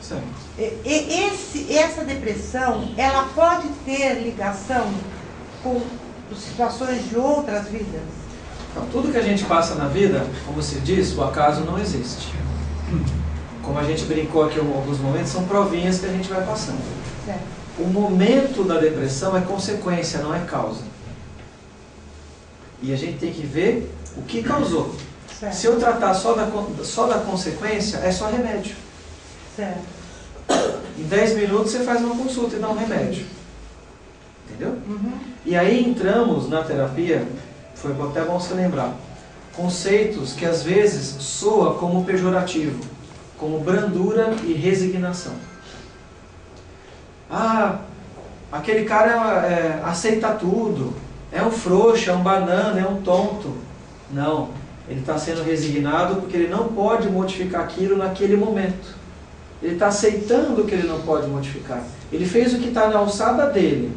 essa depressão, ela pode ter ligação com situações de outras vidas? Então, tudo que a gente passa na vida, como se diz, o acaso não existe. Como a gente brincou aqui em alguns momentos, são provinhas que a gente vai passando. Certo. O momento da depressão é consequência, não é causa. E a gente tem que ver o que causou. Certo. Se eu tratar só da consequência, é só remédio. Certo. Em 10 minutos você faz uma consulta e dá um remédio. Entendeu? E aí entramos na terapia, foi até bom você lembrar, conceitos que às vezes soa como pejorativo, como brandura e resignação. Ah, aquele cara aceita tudo, é um frouxo, é um banana, é um tonto. Não, ele está sendo resignado porque ele não pode modificar aquilo naquele momento. Ele está aceitando que ele não pode modificar. Ele fez o que está na alçada dele.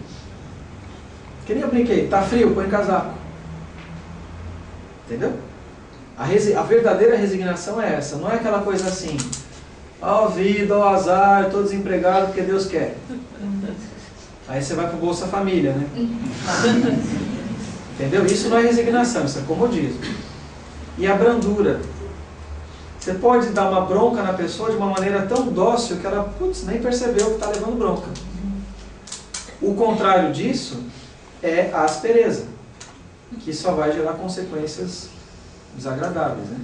Que nem eu brinquei, está frio, põe casaco. Entendeu? A verdadeira resignação é essa, não é aquela coisa assim, ó vida, ó azar, estou desempregado porque Deus quer. Aí você vai para o Bolsa Família, né? Entendeu? Isso não é resignação, isso é comodismo. E a brandura. Você pode dar uma bronca na pessoa de uma maneira tão dócil que ela, nem percebeu que está levando bronca. O contrário disso é a aspereza, que só vai gerar consequências desagradáveis, né?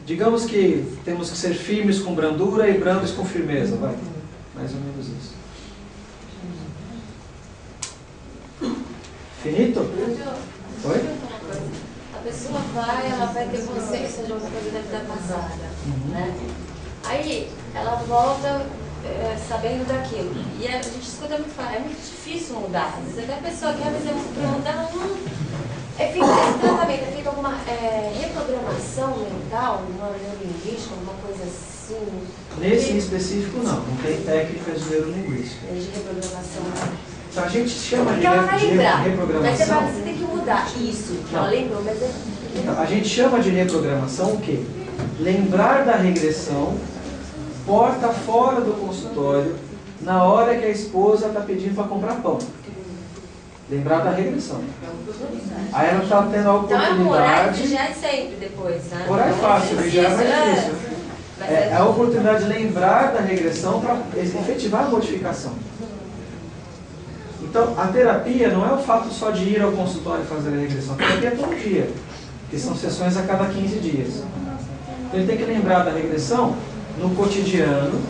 digamos que temos que ser firmes com brandura e brandos com firmeza, vai. Mais ou menos isso. Finito? Oi? A pessoa ela vai ter consciência de alguma coisa da vida passada, né? Aí ela volta sabendo daquilo. E a gente escuta muito falar, é muito difícil mudar. Às vezes até a pessoa quer fazer mudar, é feito esse tratamento, é feito alguma reprogramação mental, uma neurolinguística, alguma coisa assim. Nesse em específico não tem técnicas de neurolinguística. De reprogramação. Então, a gente chama porque ela vai lembrar, reprogramação. mas você tem que mudar isso, que ela lembrou, mas então, a gente chama de reprogramação o quê? Lembrar da regressão, porta fora do consultório, na hora que a esposa está pedindo para comprar pão. Lembrar da regressão. Aí ela está tendo a oportunidade... Então é um horário que já é sempre depois, né? O horário é fácil, já é mais difícil. É a oportunidade de lembrar da regressão para efetivar a modificação. Então, a terapia não é o fato só de ir ao consultório e fazer a regressão. A terapia é todo dia, que são sessões a cada 15 dias. Então, ele tem que lembrar da regressão no cotidiano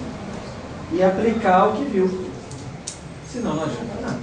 e aplicar o que viu. Senão não adianta nada.